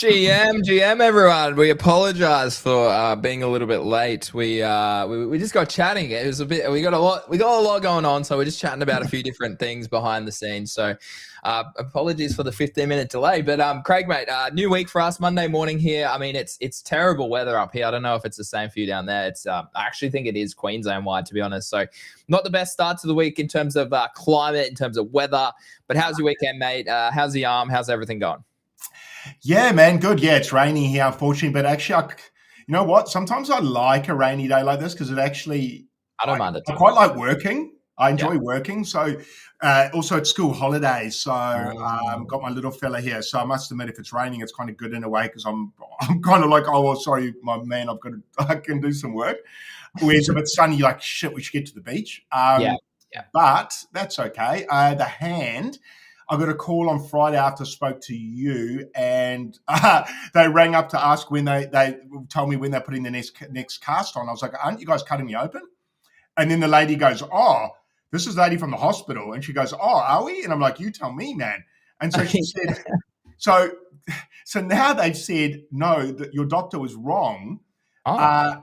GM, everyone. We apologize for being a little bit late. We just got chatting. It was a bit. We got a lot going on. So we're just chatting about a few different things behind the scenes. So apologies for the 15-minute delay. But Craig, mate, new week for us. Monday morning here. I mean, it's terrible weather up here. I don't know if it's the same for you down there. It's I actually think it is Queensland wide, to be honest. So not the best start to the week in terms of climate, in terms of weather. But how's your weekend, mate? How's the arm? How's everything going? Yeah, man, good. Yeah, it's rainy here, unfortunately. But actually, you know what? Sometimes I like a rainy day like this because it actually, I don't mind it. I quite like working. I enjoy working. So also it's school holidays. So got my little fella here. So I must admit, if it's raining, it's kind of good in a way because I'm kind of like, oh, well, sorry, my man, I can do some work. Whereas if it's sunny, you're like, shit, we should get to the beach. But that's okay. The hand. I got a call on Friday after I spoke to you, and they rang up to ask when they told me when they're putting the next cast on. I was like, aren't you guys cutting me open? And then the lady goes, oh, this is the lady from the hospital. And she goes, oh, are we? And I'm like, you tell me, man. And so she said, so now they've said, no, that your doctor was wrong.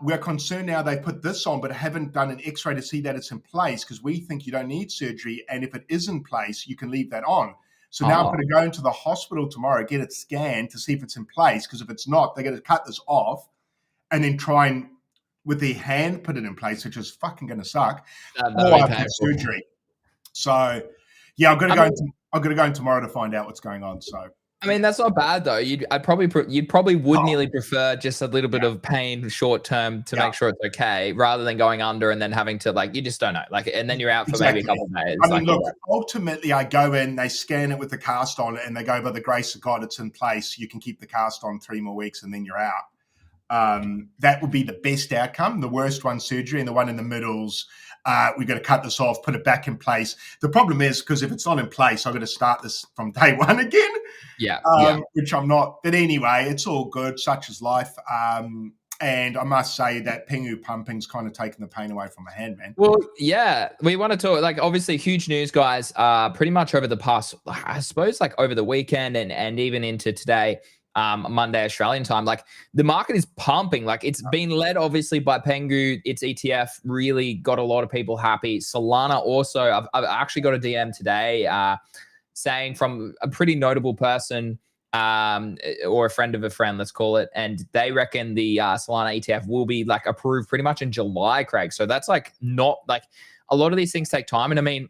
We're concerned now they put this on but haven't done an x-ray to see that it's in place because we think you don't need surgery, and if it is in place you can leave that on. So now I'm going to go into the hospital tomorrow, get it scanned to see if it's in place, because if it's not, they're going to cut this off and then try and with their hand put it in place, which is fucking going to suck. Or I've had surgery. So yeah, I'm going to go in tomorrow to find out what's going on. So I mean, that's not bad though. You'd probably nearly prefer just a little bit of pain short term to make sure it's okay, rather than going under and then having to you just don't know, and then you're out for maybe a couple of days. I mean, look, ultimately I go in, they scan it with the cast on, and they go, by the grace of God, it's in place. You can keep the cast on 3 more weeks and then you're out. That would be the best outcome. The worst one, surgery, and the one in the middle's we've got to cut this off, put it back in place. The problem is, because if it's not in place, I've got to start this from day one again. Which I'm not. But anyway, it's all good. Such is life. And I must say that PENGU pumping's kind of taken the pain away from my hand, man. Well, yeah, we want to talk, obviously huge news, guys, pretty much over the past, I suppose, over the weekend and even into today. Monday Australian time, the market is pumping. It's been led obviously by PENGU. Its ETF really got a lot of people happy. Solana also, I've actually got a DM today saying from a pretty notable person or a friend of a friend, let's call it, and they reckon the Solana ETF will be approved pretty much in July, Craig. So that's not a lot of these things take time. And I mean,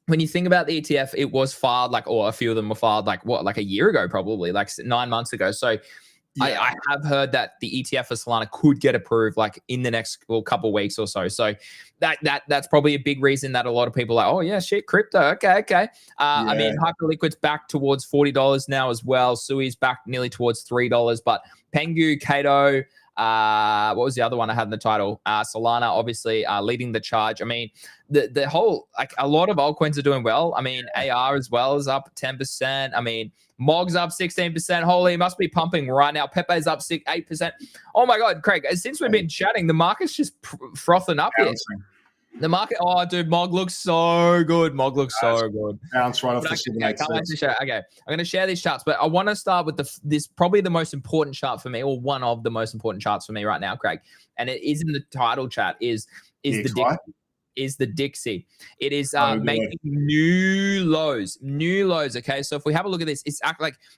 when you think about the ETF, it was filed or a few of them were filed a year ago, probably 9 months ago. So I have heard that the ETF for Solana could get approved in the next couple of weeks or so. So that's probably a big reason that a lot of people are oh yeah, shit, crypto. Okay. I mean, Hyperliquid's back towards $40 now as well. Sui's back nearly towards $3, but PENGU, KAITO, what was the other one I had in the title? Solana, obviously, leading the charge. I mean, the whole, a lot of altcoins are doing well. I mean, AR as well is up 10%. I mean, MOG's up 16%. Holy, it must be pumping right now. Pepe's up 8%. Oh my God, Craig, since we've been chatting, the market's just frothing up here. The market, oh, dude, MOG looks so good. MOG looks so good. Bounce right off the 786. Okay, I'm going to share these charts, but I want to start with this probably the most important chart for me, or one of the most important charts for me right now, Craig. And it is in the title chat. Is the Dixie. It is making new lows. Okay, so if we have a look at this, it's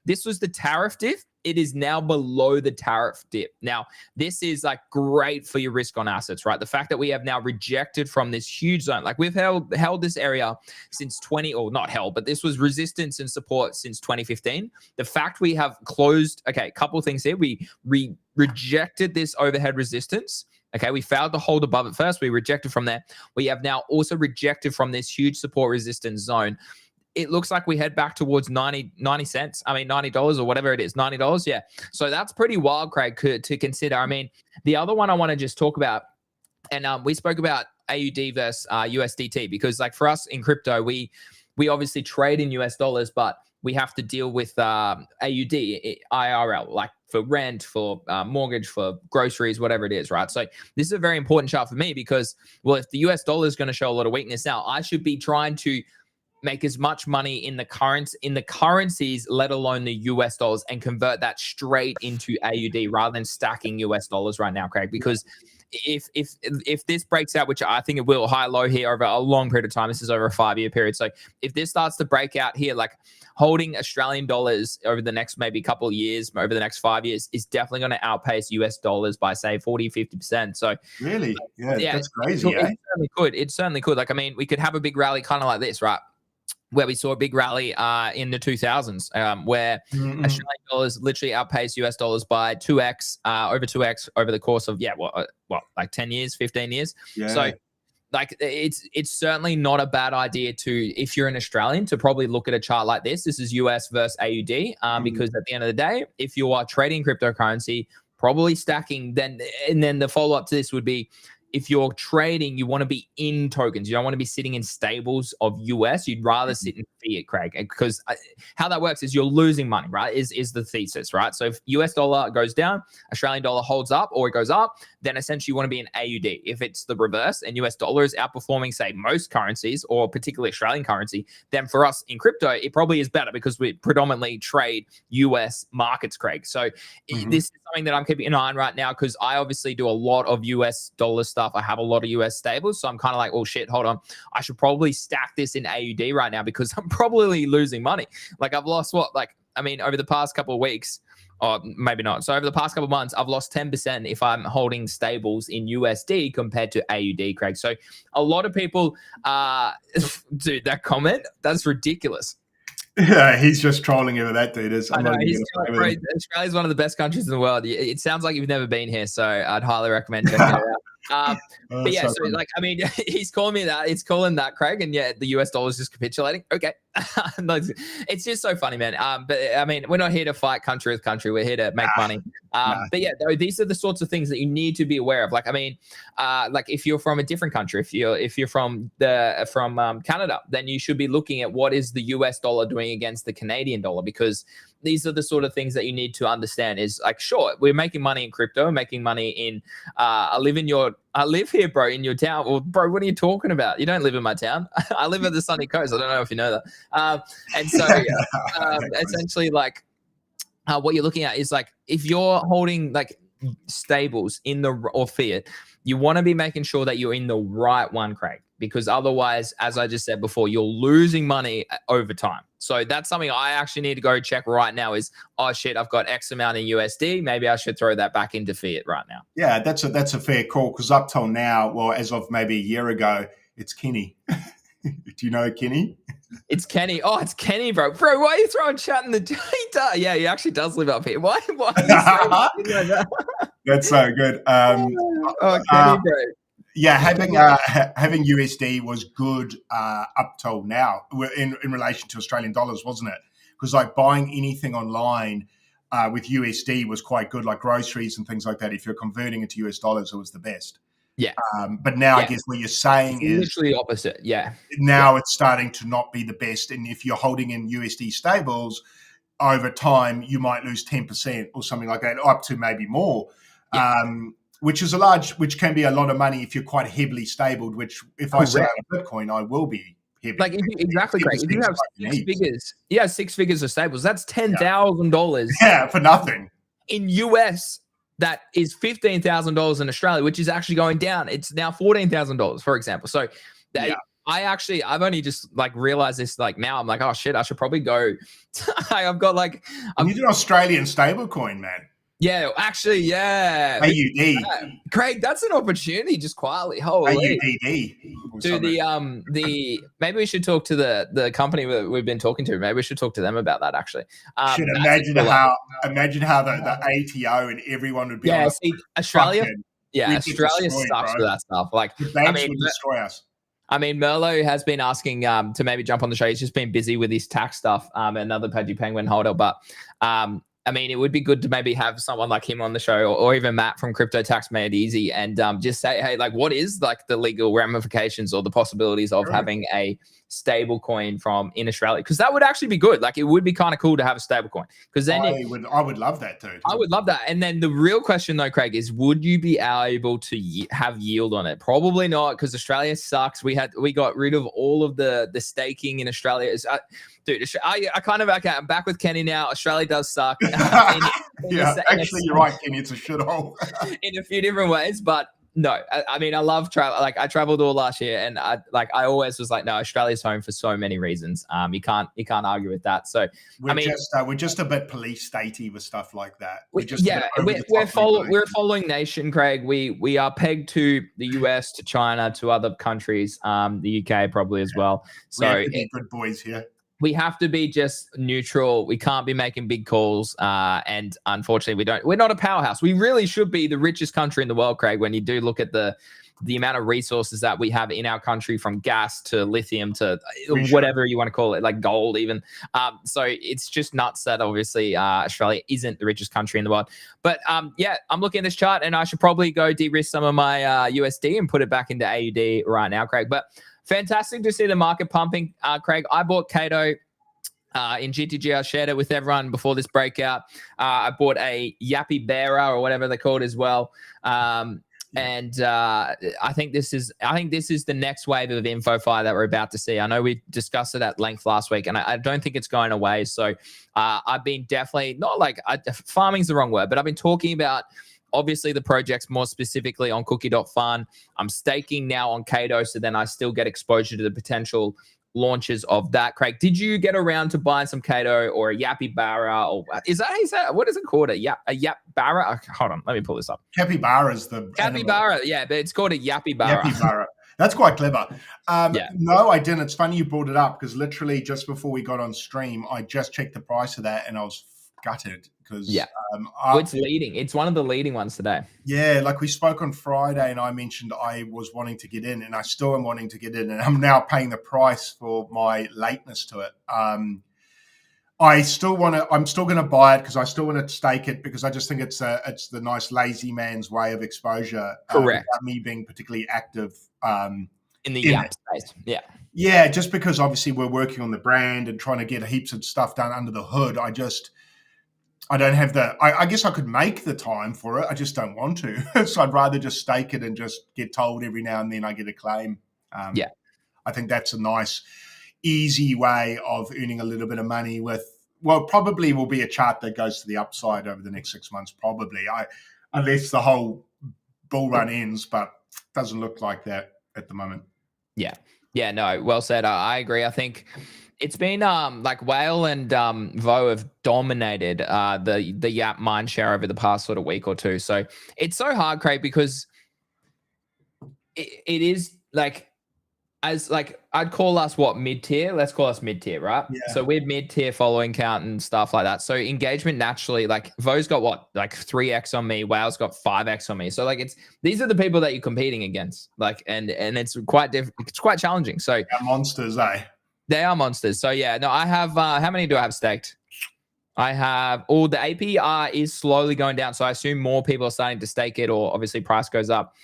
this was the tariff dip. It is now below the tariff dip. Now, this is great for your risk on assets, right? The fact that we have now rejected from this huge zone, we've held this area since not held, but this was resistance and support since 2015. The fact we have closed, okay, a couple of things here. We rejected this overhead resistance. Okay, we failed to hold above it first. We rejected from there. We have now also rejected from this huge support resistance zone. It looks like we head back towards 90 cents. I mean, $90 or whatever it is, $90. Yeah. So that's pretty wild, Craig, to consider. I mean, the other one I want to just talk about, and we spoke about AUD versus USDT, because for us in crypto, we obviously trade in US dollars, but we have to deal with AUD, IRL, for rent, for mortgage, for groceries, whatever it is, right? So this is a very important chart for me because, well, if the US dollar is going to show a lot of weakness now, I should be trying to make as much money in the currencies, let alone the US dollars, and convert that straight into AUD rather than stacking US dollars right now, Craig. Because if this breaks out, which I think it will, high low here over a long period of time, this is over a 5-year period. So if this starts to break out here, like holding Australian dollars over the next maybe couple of years, over the next 5 years, is definitely going to outpace US dollars by say 40-50%. So really, yeah, that's crazy. It certainly could. It certainly could. Like, I mean, we could have a big rally kind of like this, right? Where we saw a big rally in the 2000s, where Australian dollars literally outpaced US dollars by 2x, over 2x over the course of like 10 years, 15 years. Yeah. So like it's certainly not a bad idea to, if you're an Australian, to probably look at a chart like this. This is US versus AUD, because at the end of the day, if you are trading cryptocurrency, probably stacking, and then the follow up to this would be, if you're trading, you want to be in tokens. You don't want to be sitting in stables of US. You'd rather sit in fiat, Craig, because how that works is you're losing money, right? Is the thesis, right? So if US dollar goes down, Australian dollar holds up or it goes up, then essentially you want to be in AUD. If it's the reverse and US dollar is outperforming, say, most currencies or particularly Australian currency, then for us in crypto, it probably is better because we predominantly trade US markets, Craig. So this is something that I'm keeping an eye on right now, because I obviously do a lot of US dollar stuff. I have a lot of US stables. So I'm kind of like, oh shit, hold on. I should probably stack this in AUD right now because I'm probably losing money. Like I've lost over the past couple of weeks, or maybe not. So over the past couple of months, I've lost 10% if I'm holding stables in USD compared to AUD, Craig. So a lot of people, dude, that comment, that's ridiculous. Yeah, he's just trolling you with that, dude. Australia's one of the best countries in the world. It sounds like you've never been here, so I'd highly recommend checking it out. But yeah, so like, I mean, he's calling me that. It's calling that, Craig, and yeah, the US dollar is just capitulating. Okay. It's just so funny, man. But I mean, we're not here to fight country with country. We're here to make money. But yeah, these are the sorts of things that you need to be aware of. Like, I mean, like if you're from a different country, if you're from Canada, then you should be looking at what is the US dollar doing against the Canadian dollar, because these are the sort of things that you need to understand. Is like, sure, we're making money in crypto, making money in, I live here, bro, in your town. Well, bro, what are you talking about? You don't live in my town. I live at the sunny coast. I don't know if you know that. And so essentially, like, what you're looking at is like, if you're holding like stables or fiat, you want to be making sure that you're in the right one, Craig, because otherwise, as I just said before, you're losing money over time. So that's something I actually need to go check right now is, oh shit, I've got X amount in USD. Maybe I should throw that back into fiat right now. Yeah, that's a fair call, because up till now, well, as of maybe a year ago, it's Kenny. Do you know Kenny? It's Kenny. Oh, it's Kenny, bro. Bro, why are you throwing chat in the... Yeah, he actually does live up here. Why are you saying that? That's so good. Kenny, bro. Yeah, having USD was good up till now in relation to Australian dollars, wasn't it? Because like buying anything online with USD was quite good, like groceries and things like that. If you're converting it to US dollars, it was the best. Yeah. But now I guess what you're saying is literally opposite. Yeah. Now it's starting to not be the best. And if you're holding in USD stables, over time, you might lose 10% or something like that, up to maybe more. Yeah. Which can be a lot of money if you're quite heavily stabled, which if I sell out of Bitcoin, I will be heavy. Like exactly, Greg. If you have 6 figures, 6 figures of stables, that's $10,000. Yeah, for nothing. In US, that is $15,000 in Australia, which is actually going down. It's now $14,000, for example. So I've only just like realized this like now. I'm like, oh shit, I should probably go. I've got like, you need an Australian stablecoin, man. Yeah, actually, yeah. AUD. Craig, that's an opportunity just quietly. Holy. AUDD. Dude, maybe we should talk to the company that we've been talking to. Maybe we should talk to them about that, actually. Imagine how the ATO and everyone would be Australia. Australia sucks for that stuff. Like, the banks would destroy us. I mean, Merlo has been asking to maybe jump on the show. He's just been busy with his tax stuff, another Pudgy Penguin holder. But I mean, it would be good to maybe have someone like him on the show, or even Matt from Crypto Tax Made Easy, and just say, hey, like, what is like the legal ramifications or the possibilities of having a stable coin from in Australia, because that would actually be good. Like, it would be kind of cool to have a stable coin, because then I would love that, dude. I would love that. And then the real question though, Craig, is would you be able to have yield on it? Probably not, because Australia sucks. We got rid of all of the staking in Australia. Dude, I kind of, okay, I'm back with Kenny now. Australia does suck. Actually, you're right, Kenny. It's a shithole. In a few different ways, but no, I mean, I love travel. Like, I traveled all last year, and I always was like, no, Australia's home for so many reasons. You can't argue with that. So we're just a bit police statey with stuff like that. We're following nation, Craig. We are pegged to the US, to China, to other countries, the UK probably as well. So we have to be good boys here. We have to be just neutral. We can't be making big calls. And unfortunately, we're not a powerhouse. We really should be the richest country in the world, Craig, when you do look at the amount of resources that we have in our country, from gas to lithium to whatever you want to call it, like gold even. So it's just nuts that obviously Australia isn't the richest country in the world. But yeah, I'm looking at this chart, and I should probably go de-risk some of my USD and put it back into AUD right now, Craig. But fantastic to see the market pumping, Craig. I bought KAITO in GTG. I shared it with everyone before this breakout. I bought a Yappy Bearer, or whatever they're called, as well. And I think this is the next wave of InfoFi that we're about to see. I know we discussed it at length last week, and I don't think it's going away. So I've been definitely not like farming's the wrong word, but I've been talking about obviously the projects more specifically on Cookie.fun. I'm staking now on KAITO, so then I still get exposure to the potential launches of that. Craig, did you get around to buying some KAITO or a Yappy Barra, or is that what is it called? A Yap Barra? Hold on, let me pull this up. Capybara is the Capybara, yeah, but it's called a Yappy Barra. Yappy Barra. That's quite clever. No, I didn't. It's funny you brought it up, because literally just before we got on stream, I just checked the price of that and I was gutted, because it's leading. It's one of the leading ones today. Yeah, like we spoke on Friday, and I mentioned I was wanting to get in, and I still am wanting to get in, and I'm now paying the price for my lateness to it. I'm still going to buy it, because I still want to stake it, because I just think it's the nice lazy man's way of exposure. Correct. Without me being particularly active in the Yap space. Yeah. Yeah, just because obviously we're working on the brand and trying to get heaps of stuff done under the hood. I don't have I guess I could make the time for it. I just don't want to. So I'd rather just stake it and just get told every now and then I get a claim. I think that's a nice, easy way of earning a little bit of money probably will be a chart that goes to the upside over the next 6 months, probably. Unless the whole bull run ends, but doesn't look like that at the moment. Yeah. Yeah, no, well said. I agree. I think it's been like Whale and Vo have dominated the Yap mind share over the past sort of week or two. So it's so hard, Craig, because it is like, as like I'd call us mid-tier. Let's call us mid-tier, right? Yeah. So we're mid-tier following count and stuff like that. So engagement naturally, like Vo's got 3x on me, Whale's got 5x on me. So like these are the people that you're competing against. Like and it's quite it's quite challenging. So they're monsters, eh? They are monsters. So yeah, no, I have how many do I have staked? I have the APR is slowly going down. So I assume more people are starting to stake it, or obviously price goes up.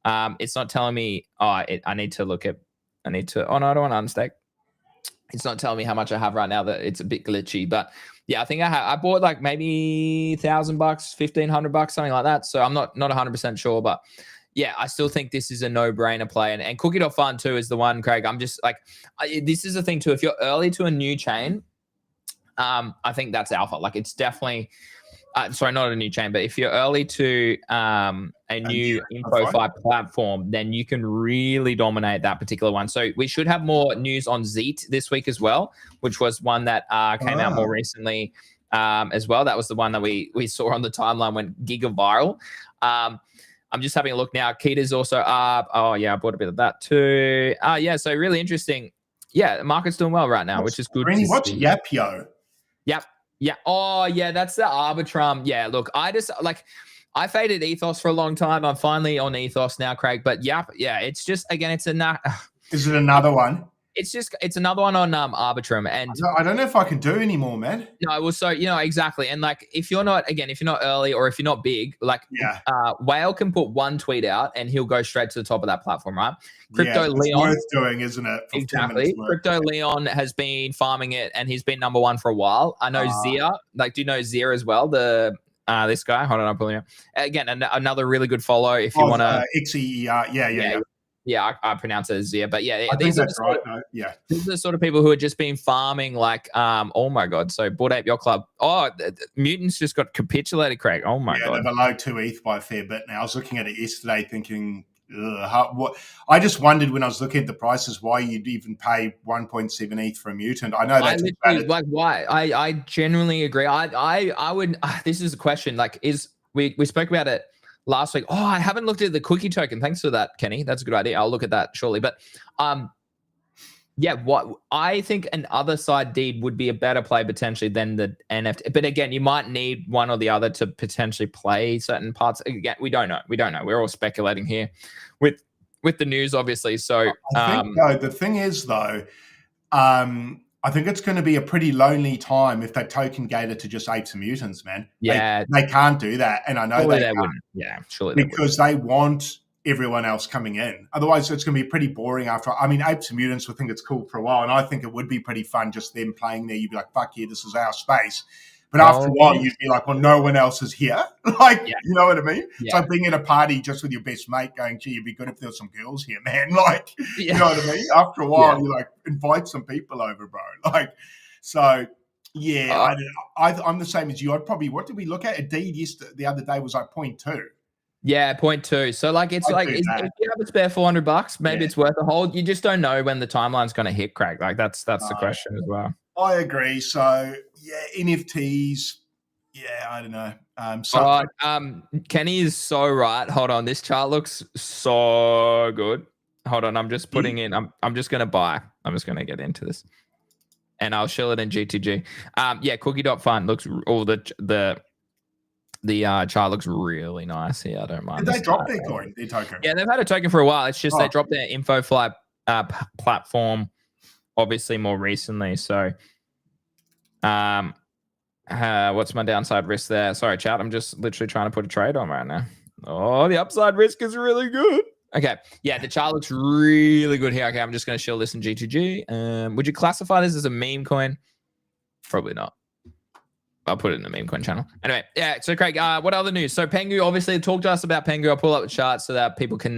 It's not telling me I need to look at oh no, I don't want to unstake. It's not telling me how much I have right now. That it's a bit glitchy, but yeah, I think I bought like maybe $1,000, $1,500, something like that. So I'm not 100% sure, but yeah, I still think this is a no-brainer play. And Cookie.fun too is the one, Craig. I'm just like, this is the thing too. If you're early to a new chain, I think that's alpha. Like it's definitely, sorry, not a new chain, but if you're early to a new InfoFi platform, then you can really dominate that particular one. So we should have more news on Zeet this week as well, which was one that came out more recently as well. That was the one that we saw on the timeline went giga viral. I'm just having a look now. Kita's also up. Oh yeah, I bought a bit of that too. Yeah, so really interesting. Yeah, the market's doing well right now, which is good. What's Yapio? Yep. Yeah. Oh yeah, that's the Arbitrum. Yeah, look, I faded Ethos for a long time. I'm finally on Ethos now, Craig. But yeah, it's just again, it's Is it another one? it's another one on Arbitrum, and I don't know if I can do anymore, man. no, well, so exactly, and like if you're not early or if you're not big, like Whale can put one tweet out and he'll go straight to the top of that platform, right? Crypto it's Leon, worth doing, isn't it? For exactly. Crypto Leon has been farming it and he's been number one for a while. I know Zia, like, do you know Zia as well? The this guy, hold on, I'll pull him. Again, another really good follow if you want to. XER, yeah. I pronounce it as Zia, but these are right. These are the sort of people who have just been farming, like, oh my god. So Bored Ape Yacht Club. Oh, Mutants just got capitulated, Craig. Oh my god. They're below 2 ETH by a fair bit now. I was looking at it yesterday, thinking, what? I just wondered when I was looking at the prices why you'd even pay 1.7 ETH for a Mutant. I know that's like why. I genuinely agree. I would. This is a question. Like, we spoke about it last week. Oh, I haven't looked at the cookie token. Thanks for that, Kenny. That's a good idea. I'll look at that shortly. But what I think an other side deed would be a better play potentially than the NFT. But again, you might need one or the other to potentially play certain parts. Again, we don't know. We're all speculating here with the news, obviously. So I think, the thing is, though, I think it's going to be a pretty lonely time if they token gated to just apes and mutants, man. Yeah. They can't do that. And I know they wouldn't. Yeah, surely because they want everyone else coming in. Otherwise, it's going to be pretty boring after. I mean, apes and mutants would think it's cool for a while. And I think it would be pretty fun just them playing there. You'd be like, fuck yeah, this is our space. But after a while, you'd be like, well, no one else is here. You know what I mean? Yeah. It's like being at a party just with your best mate going, gee, it'd be good if there were some girls here, man. You know what I mean? After a while, you like invite some people over, bro. I'm the same as you. I'd probably, what did we look at? A deed the other day was like 0.2. Yeah, 0.2. So if you have a spare $400, maybe it's worth a hold. You just don't know when the timeline's going to hit, Craig. Like that's the question as well. I agree. So NFTs. Yeah, I don't know. Kenny is so right. Hold on, this chart looks so good. Hold on, I'm just putting in. I'm just gonna buy. I'm just gonna get into this, and I'll show it in GTG. Cookie.fun looks all the chart looks really nice here. I don't mind. Did they drop their coin, their token? Yeah, they've had a token for a while. It's just they dropped their InfoFly platform, obviously more recently. So, what's my downside risk there? Sorry, chat. I'm just literally trying to put a trade on right now. Oh, the upside risk is really good. Okay, yeah, the chart looks really good here. Okay, I'm just going to show this in GTG. Would you classify this as a meme coin? Probably not. I'll put it in the meme coin channel. Anyway, yeah. So Craig, what other news? So Pengu, obviously, talk to us about Pengu. I'll pull up the chart so that people can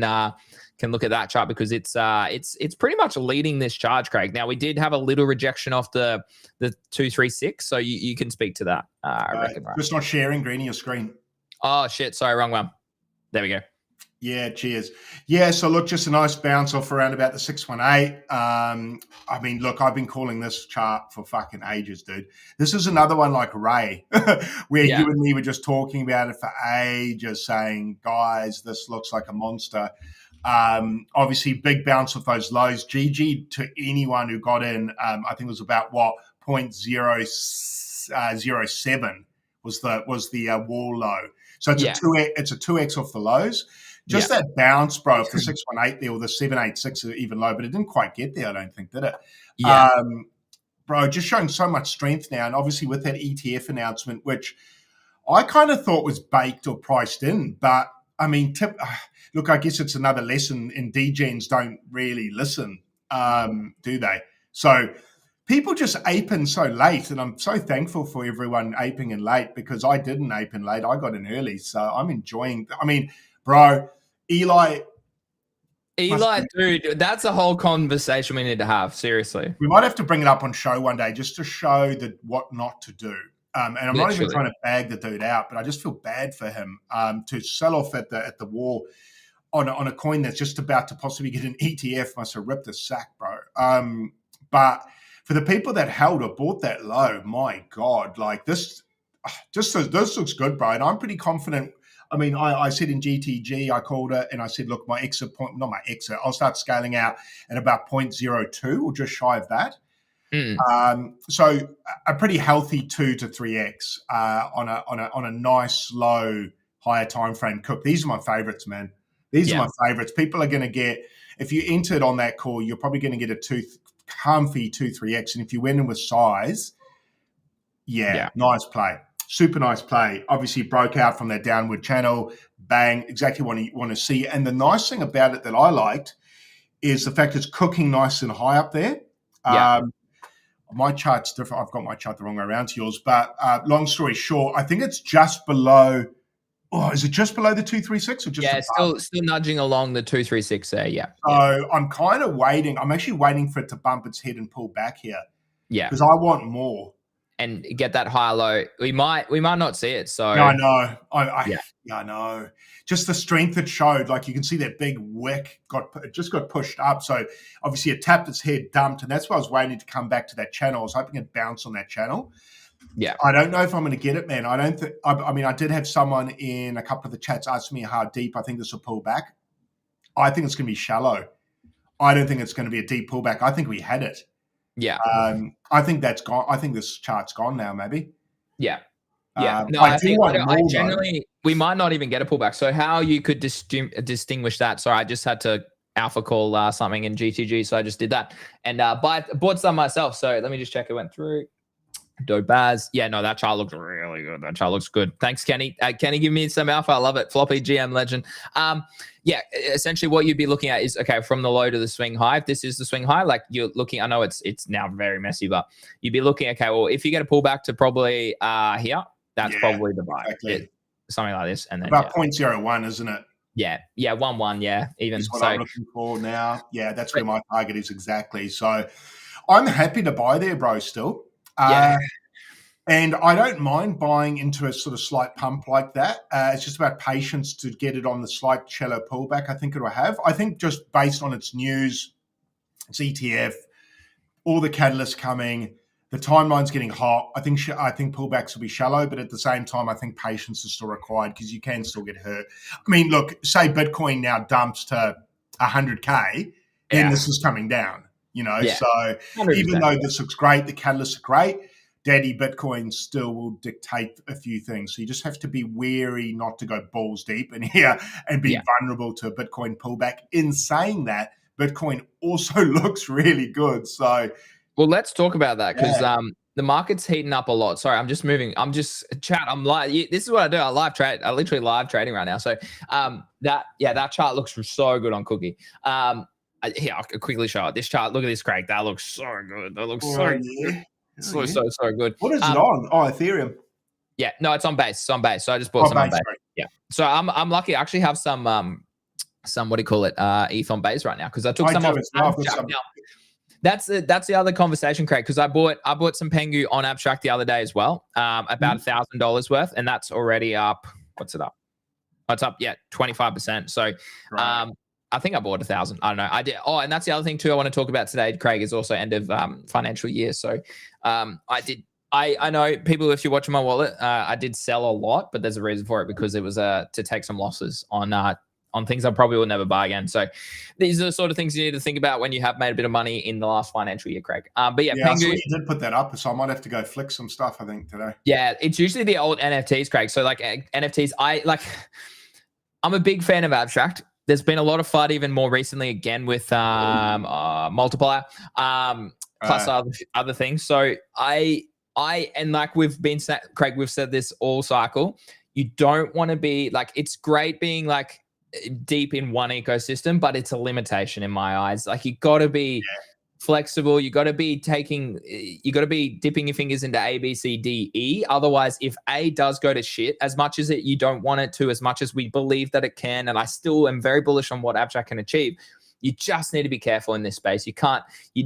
look at that chart because it's pretty much leading this charge, Craig. Now we did have a little rejection off the 236, so you can speak to that. I reckon. Right? Just not sharing, Greenie, your screen. Oh shit! Sorry, wrong one. There we go. Yeah, cheers. Yeah, so look, just a nice bounce off around about the 618. I mean, look, I've been calling this chart for fucking ages, dude. This is another one like Ray, where you and me were just talking about it for ages, saying, guys, this looks like a monster. Obviously, big bounce off those lows. GG to anyone who got in, I think it was about 0.007 was the wall low. So it's a 2x off the lows. Just that bounce, bro, of the 618 there or the 786 even low, but it didn't quite get there, I don't think, did it? Yeah. Bro, just showing so much strength now. And obviously with that ETF announcement, which I kind of thought was baked or priced in. But, I mean, look, I guess it's another lesson in degens don't really listen, do they? So people just ape in so late, and I'm so thankful for everyone aping in late because I didn't ape in late. I got in early, so I'm enjoying. I mean, bro, Eli, dude, that's a whole conversation we need to have. Seriously, we might have to bring it up on show one day just to show that what not to do. And I'm not even trying to bag the dude out, but I just feel bad for him to sell off at the wall on a coin that's just about to possibly get an ETF. Must have ripped a sack, bro. But for the people that held or bought that low, my God, like this looks good, bro. And I'm pretty confident. I mean, I said in GTG, I called it and I said, look, my exit point, not my exit, I'll start scaling out at about 0.02 or just shy of that. So a pretty healthy 2 to 3x on a nice, slow, higher time frame cook. These are my favorites, man. These are my favorites. People are going to get, if you entered on that call, you're probably going to get a comfy 2-3x. And if you went in with size, nice play. Super nice play. Obviously broke out from that downward channel. Bang, exactly what you want to see. And the nice thing about it that I liked is the fact it's cooking nice and high up there. My chart's different. I've got my chart the wrong way around to yours. But long story short, I think it's just below. Oh, is it just below the 236 or just above? Still nudging along the 236 there. Yeah. So I'm kind of waiting. I'm actually waiting for it to bump its head and pull back here. Yeah. Because I want more. And get that higher low. We might not see it. So I know. I know. Just the strength it showed. Like you can see that big wick just got pushed up. So obviously it tapped its head, dumped, and that's why I was waiting to come back to that channel. I was hoping it'd bounce on that channel. Yeah. I don't know if I'm going to get it, man. I don't think. I mean, I did have someone in a couple of the chats ask me how deep I think this will pull back. I think it's going to be shallow. I don't think it's going to be a deep pullback. I think we had it. Yeah. I think that's gone. I think this chart's gone now, maybe. Yeah. Yeah. We might not even get a pullback. So how you could distinguish that? Sorry, I just had to alpha call something in GTG. So I just did that and bought some myself. So let me just check it went through. Dobaz. Yeah, no, that chart looks really good. That chart looks good. Thanks, Kenny. Kenny, give me some alpha. I love it. Floppy GM legend. Yeah, essentially what you'd be looking at is, okay, from the low to the swing high. If this is the swing high, like you're looking, I know it's now very messy, but you'd be looking, okay, well, if you get a pullback to probably here, that's probably the buy. Exactly. Something like this. And then about 0.01, isn't it? Yeah. 1-1. Yeah. Even that's what I'm looking for now. Yeah, that's where my target is exactly. So I'm happy to buy there, bro, still. And I don't mind buying into a sort of slight pump like that. It's just about patience to get it on the slight shallow pullback I think it'll have. I think just based on its news, its ETF, all the catalysts coming, the timeline's getting hot. I think pullbacks will be shallow, but at the same time, I think patience is still required because you can still get hurt. I mean, look, say Bitcoin now dumps to 100K, then this is coming down. So even though this looks great, the catalysts are great, Daddy Bitcoin still will dictate a few things. So you just have to be wary not to go balls deep in here and be vulnerable to a Bitcoin pullback. In saying that, Bitcoin also looks really good. So, well, let's talk about that because the market's heating up a lot. Sorry, I'm just moving. I'm live. This is what I do. I live trade. I literally live trading right now. So that chart looks so good on Cookie. Here, I'll quickly show it. This chart, look at this, Craig. That looks so good. That looks so good. So good. What is it on? Oh, Ethereum. Yeah, no, it's on base. It's on base. So I just bought some on base. Right. Yeah. So I'm lucky. I actually have some what do you call it? ETH on base right now because I took some off. That's the other conversation, Craig, because I bought some Pengu on Abstract the other day as well, about $1,000 worth, and that's already up. What's it up? Oh, it's up, 25%. So I think I bought 1,000. I don't know. I did. Oh, and that's the other thing too I want to talk about today, Craig, is also end of financial year. So I know people, if you're watching my wallet, I did sell a lot, but there's a reason for it because it was to take some losses on things I probably will never buy again. So these are the sort of things you need to think about when you have made a bit of money in the last financial year, Craig. But Pengu, I saw you did put that up, so I might have to go flick some stuff, I think, today. Yeah, it's usually the old NFTs, Craig. So like NFTs, I'm a big fan of Abstract. There's been a lot of FUD even more recently, again, with Multiplier, plus other things. So and like we've been, Craig, we've said this all cycle, you don't want to be like, it's great being like deep in one ecosystem, but it's a limitation in my eyes. Like you got to be flexible. You got to be dipping your fingers into A, B, C, D, E. Otherwise, if A does go to shit, as much as you don't want it to, as much as we believe that it can, and I still am very bullish on what Abstract can achieve, you just need to be careful in this space. You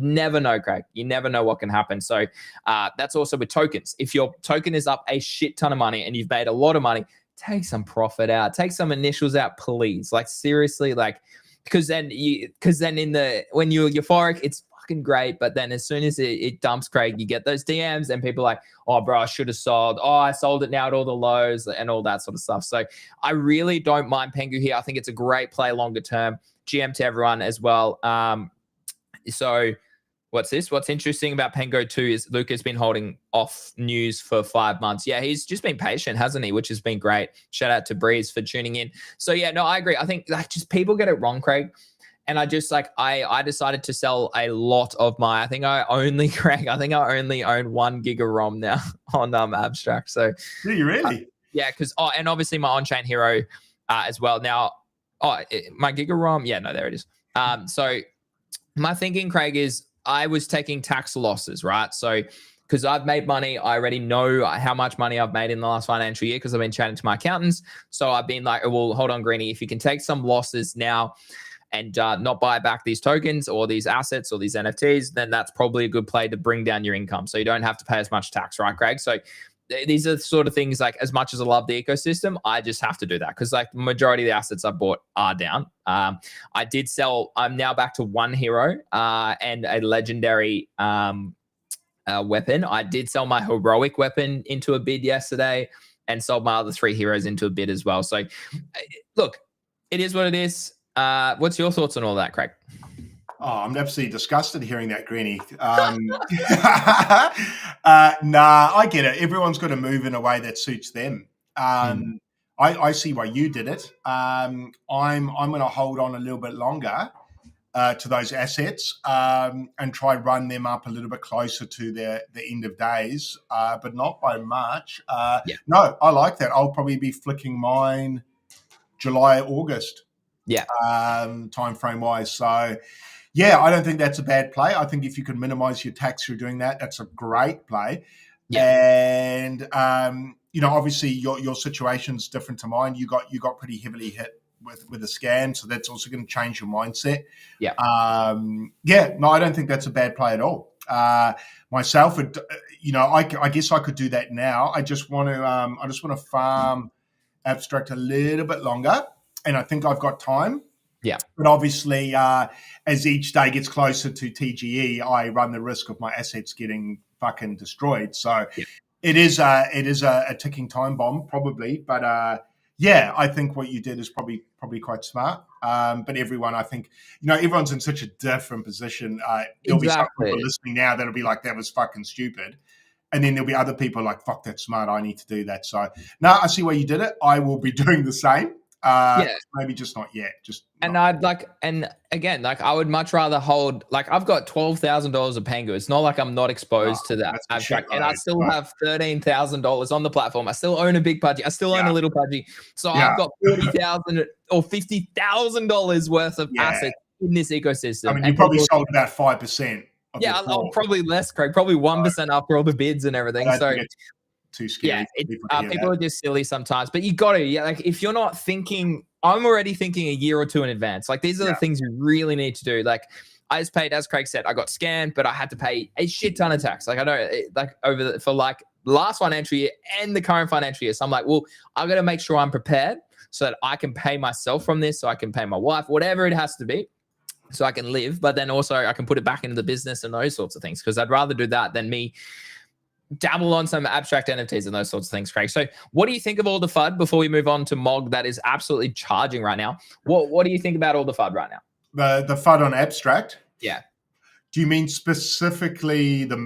never know, Craig. You never know what can happen. So that's also with tokens. If your token is up a shit ton of money and you've made a lot of money, take some profit out, take some initials out, please. Like seriously, like, because then when you're euphoric, it's fucking great. But then as soon as it dumps, Craig, you get those DMs and people are like, oh, bro, I should have sold. Oh, I sold it now at all the lows and all that sort of stuff. So I really don't mind Pengu here. I think it's a great play longer term. GM to everyone as well. So what's this? What's interesting about Pengu too is Luke has been holding off news for 5 months. Yeah, he's just been patient, hasn't he? Which has been great. Shout out to Breeze for tuning in. So yeah, no, I agree. I think like just people get it wrong, Craig. And I just like I decided to sell a lot of my. I think I only own 1 gig of ROM now on Abstract. So Do you really? yeah, because and obviously my on-chain hero as well. Now, my gig of ROM. Yeah, no, there it is. So my thinking, Craig, is I was taking tax losses, right? So because I've made money, I already know how much money I've made in the last financial year because I've been chatting to my accountants. So I've been like, well, hold on, Greenie, if you can take some losses now and not buy back these tokens or these assets or these NFTs, then that's probably a good play to bring down your income. So you don't have to pay as much tax, right, Craig? So these are sort of things like, as much as I love the ecosystem, I just have to do that because like the majority of the assets I bought are down. I did sell, I'm now back to 1 hero and a legendary weapon. I did sell my heroic weapon into a bid yesterday and sold my other 3 heroes into a bid as well. So look, it is what it is. What's your thoughts on all that, Craig? Oh, I'm absolutely disgusted hearing that, Greenie. Nah, I get it. Everyone's got to move in a way that suits them. I see why you did it. I'm going to hold on a little bit longer to those assets and try run them up a little bit closer to the end of days, but not by March. No, I like that. I'll probably be flicking mine July, August. Time frame wise. So yeah, I don't think that's a bad play. I think if you can minimize your tax through doing that, that's a great play. And obviously your situation's different to mine. You got pretty heavily hit with a scam, so that's also going to change your mindset. No, I don't think that's a bad play at all. Myself, I guess I could do that now. I just want to farm Abstract a little bit longer, and I think I've got time. But obviously, as each day gets closer to TGE, I run the risk of my assets getting fucking destroyed. So it is a ticking time bomb, probably. But I think what you did is probably quite smart. But everyone, I think, everyone's in such a different position. There'll be some people listening now that'll be like, that was fucking stupid. And then there'll be other people like, fuck, that's smart. I need to do that. So no, I see why you did it. I will be doing the same. Maybe just not yet. I would much rather hold, like, I've got $12,000 of Pengu. It's not like I'm not exposed to that Abstract, and I still have $13,000 on the platform. I still own a big pudgy. I still own a little pudgy. So I've got $40,000 or $50,000 worth of assets in this ecosystem. I mean, you probably sold about 5%. I'm probably less, Craig. Probably 1% after all the bids and everything. So too scary. People are just silly sometimes, but you got to, like, if you're not thinking, I'm already thinking a year or two in advance. Like, these are the things you really need to do. Like, I just paid, as Craig said, I got scammed, but I had to pay a shit ton of tax. Like, I know, for last financial year and the current financial year. So I'm like, well, I got to make sure I'm prepared so that I can pay myself from this, so I can pay my wife, whatever it has to be, so I can live. But then also I can put it back into the business and those sorts of things, because I'd rather do that than me dabble on some abstract NFTs and those sorts of things, Craig. So what do you think of all the FUD before we move on to MOG that is absolutely charging right now? What do you think about all the FUD right now? The FUD on Abstract? Yeah. Do you mean specifically the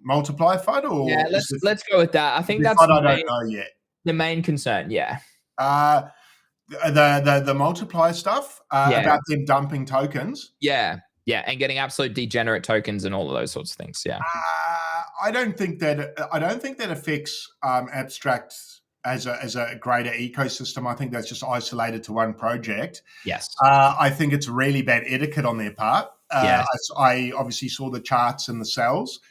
multiplier FUD? Or yeah, let's go with that. I think that's FUD I don't know yet. The main concern, the multiplier stuff about them dumping tokens. Yeah, and getting absolute degenerate tokens and all of those sorts of things. Yeah. I don't think that affects Abstract as a greater ecosystem. I think that's just isolated to one project. Yes. I think it's really bad etiquette on their part. I obviously saw the charts and the cells.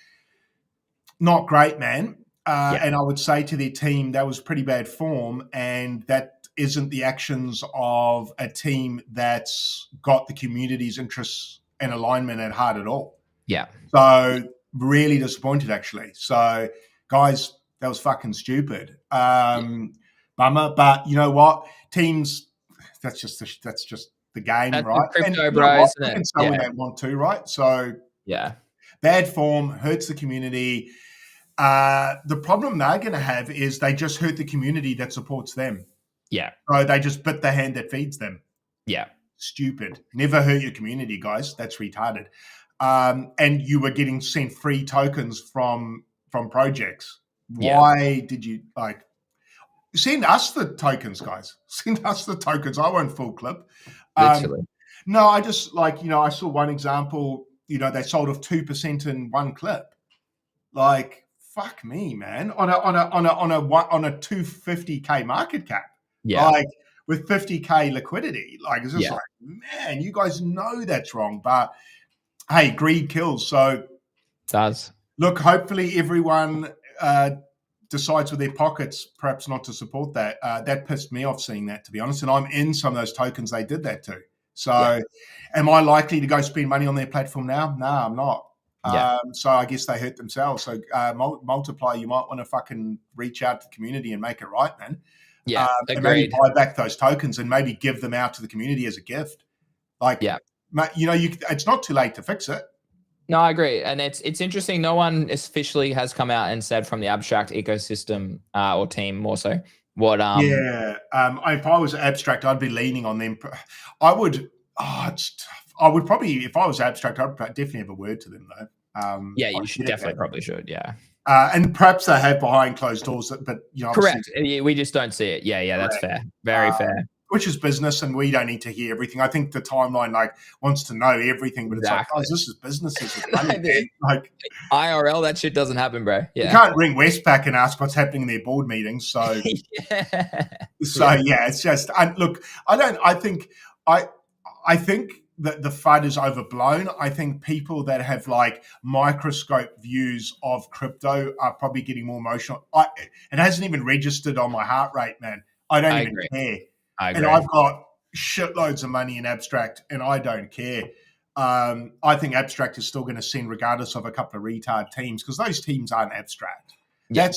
Not great, man. And I would say to their team, that was pretty bad form, and that isn't the actions of a team that's got the community's interests and alignment at heart at all. Yeah. So really disappointed, actually. So guys, that was fucking stupid. Bummer. But you know what? Teams, that's just the game, that's right? The crypto, bro, isn't it? And so when they want to, right? So bad form hurts the community. The problem they're going to have is they just hurt the community that supports them. Yeah. So they just bit the hand that feeds them. Yeah. Stupid. Never hurt your community, guys. That's retarded. And you were getting sent free tokens from projects. Why did you send us the tokens, guys? Send us the tokens. I won't full clip. Literally. No, I just like, I saw one example, they sold off 2% in one clip. Like, fuck me, man. On a 250K market cap. Yeah. Like with 50K liquidity. Like it's just Yeah. like, man, you guys know that's wrong. But hey, greed kills. So Does. look, hopefully everyone decides with their pockets perhaps not to support that. That pissed me off seeing that, to be honest. And I'm in some of those tokens they did that to. So am I likely to go spend money on their platform now? No, I'm not. Yeah. So I guess they hurt themselves. So Multiply, you might want to fucking reach out to the community and make it right, man. Yeah. And maybe Agreed. buy back those tokens and maybe give them out to the community as a gift. Like, Yeah. It's not too late to fix it. No, I agree. And it's interesting. No one officially has come out and said from the Abstract ecosystem or team more so what if I was Abstract, I'd be leaning on them. I would I would probably, if I was Abstract, I'd definitely have a word to them though. yeah, you should definitely probably should. Yeah. And perhaps they have behind closed doors, but correct. We just don't see it. Yeah, that's fair. Very fair. Which is business, and we don't need to hear everything. I think the timeline wants to know everything, but it's like, guys, this is business. This is money, like IRL, that shit doesn't happen, bro. Yeah, you can't ring Westpac and ask what's happening in their board meetings. So, it's just. Look, I think that the FUD is overblown. I think people that have like microscope views of crypto are probably getting more emotional. It hasn't even registered on my heart rate, man. I don't even care. And I've got shitloads of money in Abstract, and I don't care. I think Abstract is still going to send regardless of a couple of retard teams, because those teams aren't Abstract. Yeah.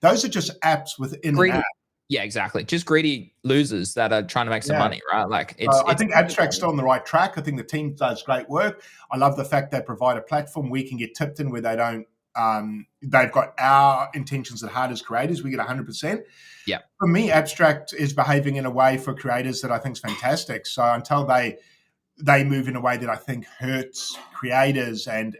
Those are just apps within an app. Yeah, exactly. Just greedy losers that are trying to make some money, right? Like I think Abstract's still on the right track. I think the team does great work. I love the fact they provide a platform we can get tipped in where they don't. They've got our intentions at heart as creators. We get 100%. Yeah. For me, Abstract is behaving in a way for creators that I think is fantastic. So until they move in a way that I think hurts creators and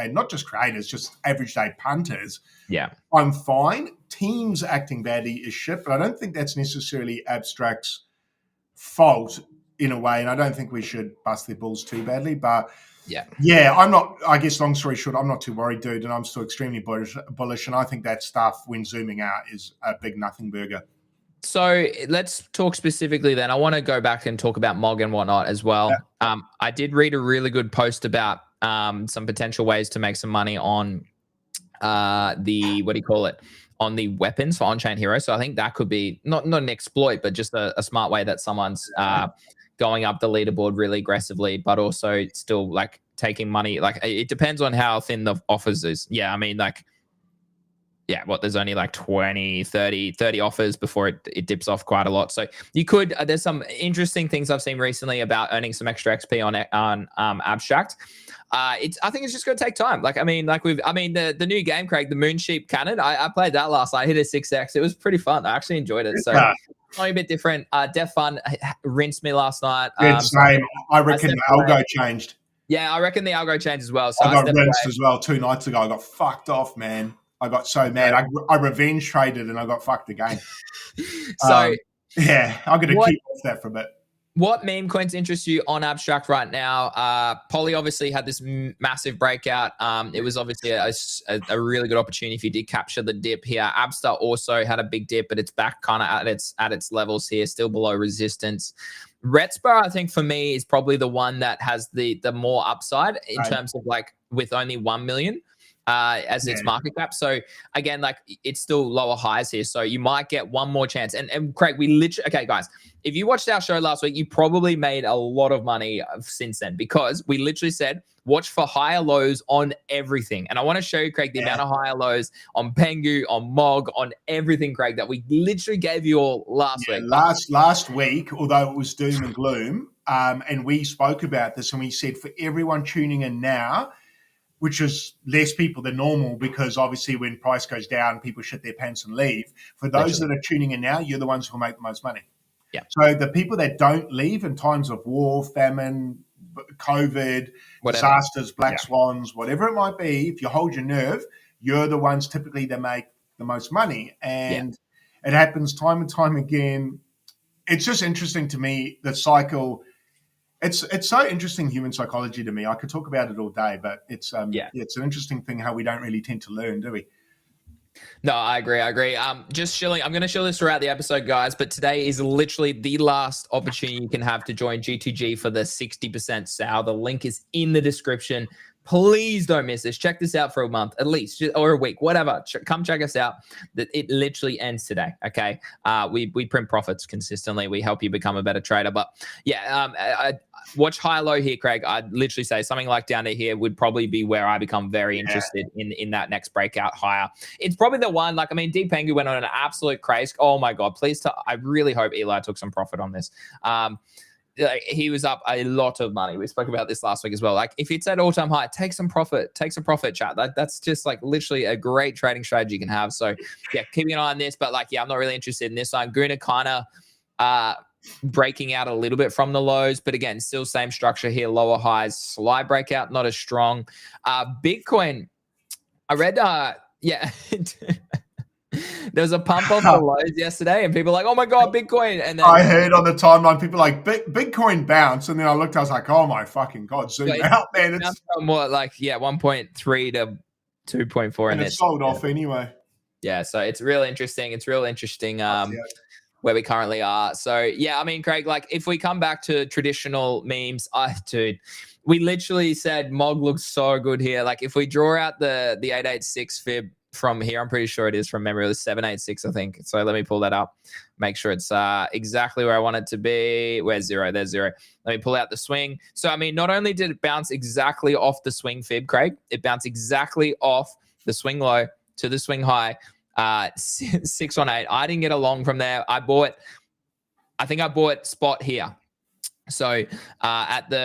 not just creators, just average day punters. Yeah. I'm fine. Teams acting badly is shit, but I don't think that's necessarily Abstract's fault in a way. And I don't think we should bust their balls too badly. But I'm not, I guess long story short, I'm not too worried, dude. And I'm still extremely bullish. And I think that stuff, when zooming out, is a big nothing burger. So let's talk specifically then. I want to go back and talk about MOG and whatnot as well. Yeah. I did read a really good post about some potential ways to make some money on on the weapons for on-chain heroes. So I think that could be not an exploit, but just a smart way that someone's going up the leaderboard really aggressively, but also still like taking money. Like it depends on how thin the offers is. Yeah, I mean there's only like 20, 30 offers before it dips off quite a lot. So you could, there's some interesting things I've seen recently about earning some extra XP on Abstract. I think it's just going to take time. The new game, Craig, the Moonsheep Cannon, I played that last night. I hit a 6x. It was pretty fun. I actually enjoyed it. So only a bit different. Def Fun rinsed me last night. Same. I reckon the algo changed. Yeah, I reckon the algo changed as well. So I got rinsed as well 2 nights ago. I got fucked off, man. I got so mad. I revenge traded and I got fucked again. So I'm going to keep off that for a bit. What meme coins interest you on Abstract right now? Poly obviously had this massive breakout. It was obviously a really good opportunity if you did capture the dip here. Abstar also had a big dip, but it's back kind of at its levels here, still below resistance. Retspur, I think for me, is probably the one that has the more upside in terms of like with only 1 million. As its market cap. So again, like it's still lower highs here. So you might get one more chance. And Craig, okay, guys, if you watched our show last week, you probably made a lot of money since then, because we literally said, watch for higher lows on everything. And I want to show you, Craig, the amount of higher lows on PENGU, on MOG, on everything, Craig, that we literally gave you all last week. Last week, although it was doom and gloom, and we spoke about this and we said for everyone tuning in now, which is less people than normal, because obviously when price goes down, people shit their pants and leave. For those that are tuning in now, you're the ones who will make the most money. Yeah. So the people that don't leave in times of war, famine, COVID, disasters, black swans, whatever it might be, if you hold your nerve, you're the ones typically that make the most money. And it happens time and time again. It's just interesting to me, the cycle. It's so interesting, human psychology, to me. I could talk about it all day, but it's it's an interesting thing how we don't really tend to learn, do we? No, I agree. Just shilling. I'm going to show this throughout the episode, guys. But today is literally the last opportunity you can have to join G2G for the 60% sale. The link is in the description. Please don't miss this. Check this out for a month at least, or a week, whatever. Come check us out. It literally ends today. Okay, we print profits consistently. We help you become a better trader. But yeah, I watch high low here, Craig. I'd literally say something like down to here would probably be where I become very interested in that next breakout higher. It's probably the one. Like, I mean, PENGU went on an absolute craze. Oh my god! Please, I really hope Eli took some profit on this. Like, he was up a lot of money. We spoke about this last week as well. Like, if it's at all-time high, take some profit, chat. That's just like literally a great trading strategy you can have. So yeah, keeping an eye on this. But like, yeah, I'm not really interested in this one. Guna kind of breaking out a little bit from the lows, but again, still same structure here, lower highs, slight breakout, not as strong. Bitcoin, I read, yeah. There was a pump off the lows yesterday, and people were like, "Oh my god, Bitcoin!" And then I heard on the timeline people like Bitcoin bounce, and then I looked, I was like, "Oh my fucking god, zoom out, man!" It's from what, like 1.3 to 2.4, and it's sold off anyway. Yeah, so it's real interesting. It's real interesting where we currently are. So yeah, I mean, Craig, like if we come back to traditional memes, dude, we literally said Mog looks so good here. Like if we draw out the 886 fib from here, I'm pretty sure it is from memory. It was 786, I think. So let me pull that up, make sure it's exactly where I want it to be. Where's zero? There's zero. Let me pull out the swing. So I mean, not only did it bounce exactly off the swing fib, Craig, it bounced exactly off the swing low to the swing high. 618. I didn't get along from there. I think I bought spot here. So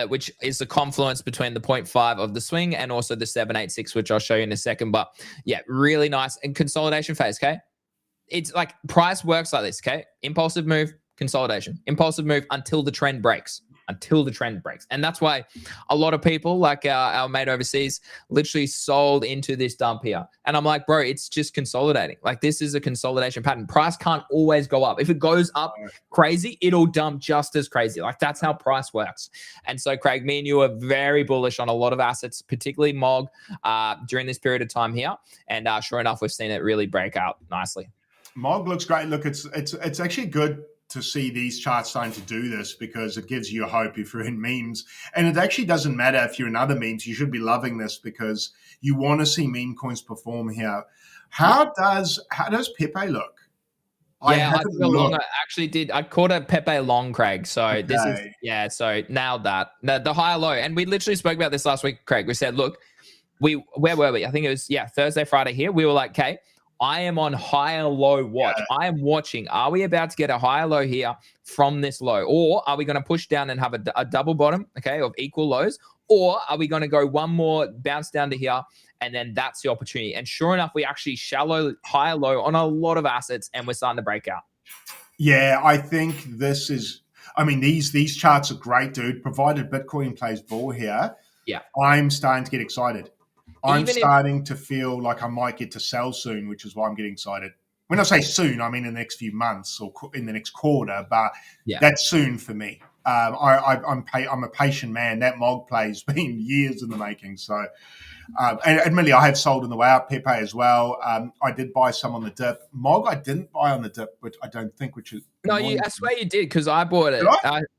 which is the confluence between the 0.5 of the swing and also the 786, which I'll show you in a second. But yeah, really nice. And consolidation phase, okay? It's like price works like this, okay? Impulsive move, consolidation. Impulsive move until the trend breaks. And that's why a lot of people, like our mate overseas, literally sold into this dump here. And I'm like, bro, it's just consolidating. Like, this is a consolidation pattern. Price can't always go up. If it goes up crazy, it'll dump just as crazy. Like, that's how price works. And so, Craig, me and you are very bullish on a lot of assets, particularly MOG, during this period of time here. And sure enough, we've seen it really break out nicely. MOG looks great. Look, it's actually good to see these charts starting to do this, because it gives you hope if you're in memes. And it actually doesn't matter if you're in other memes. You should be loving this because you want to see meme coins perform here. How does Pepe look? Yeah, I actually did. I caught a Pepe long, Craig. So this is, so nailed that. The higher low. And we literally spoke about this last week, Craig. We said, look, where were we? I think it was, Thursday, Friday here. We were like, okay, I am on higher low watch. Yeah. I am watching. Are we about to get a higher low here from this low? Or are we going to push down and have a double bottom, okay, of equal lows? Or are we going to go one more bounce down to here, and then that's the opportunity? And sure enough, we actually shallow, higher low on a lot of assets, and we're starting to break out. Yeah, I think this is, I mean, these charts are great, dude. Provided Bitcoin plays ball here, I'm starting to get excited. I'm starting to feel like I might get to sell soon, which is why I'm getting excited. When I say soon, I mean in the next few months or in the next quarter, but that's soon for me. I'm a patient man. That MOG play's been years in the making. So, and admittedly, I have sold on the way out, Pepe as well. I did buy some on the dip. MOG, I didn't buy on the dip, which I don't think, which is... No, I swear you did, because I bought it.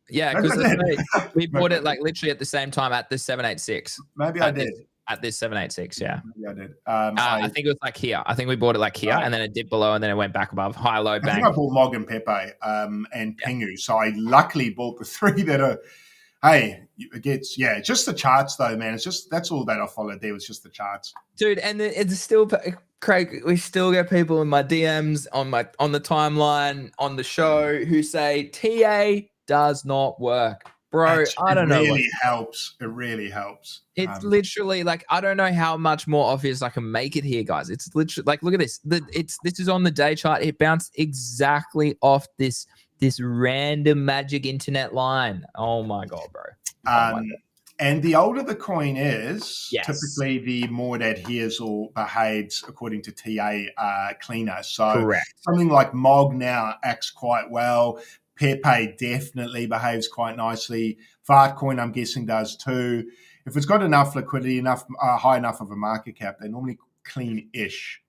Because we bought it like literally at the same time at the 786. Maybe I did. At this 786, yeah. Yeah, I did. I think it was like here. I think we bought it like here, and then it dipped below, and then it went back above. High, low, bang. I think I bought MOG and Pepe and PENGU. So I luckily bought the three that are, it gets, just the charts though, man. It's just, that's all that I followed there was just the charts. Dude, and it's still, Craig, we still get people in my DMs, on the timeline, on the show, who say TA does not work. Bro, I don't know. It really helps. It's literally like, I don't know how much more obvious I can make it here, guys. It's literally like, look at this. This is on the day chart. It bounced exactly off this random magic internet line. Oh my god, bro. And the older the coin is, typically the more it adheres or behaves according to TA cleaner. So something like MOG now acts quite well. Pepe definitely behaves quite nicely. Fartcoin, I'm guessing, does too. If it's got enough liquidity, enough high enough of a market cap, they're normally clean-ish.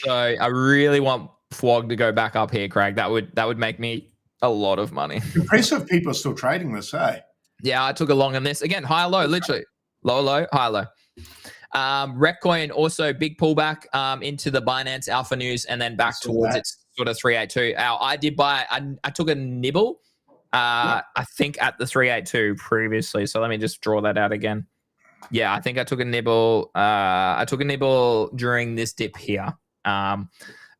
So I really want Flog to go back up here, Craig. That would make me a lot of money. Impressive people are still trading this, eh? Yeah, I took a long on this. Again, high low, literally. Low, high low. Reccoin also big pullback into the Binance Alpha News and then back towards its sort of 382. I did buy, I took a nibble, I think at the 382 previously. So let me just draw that out again. Yeah, I think I took a nibble. I took a nibble during this dip here.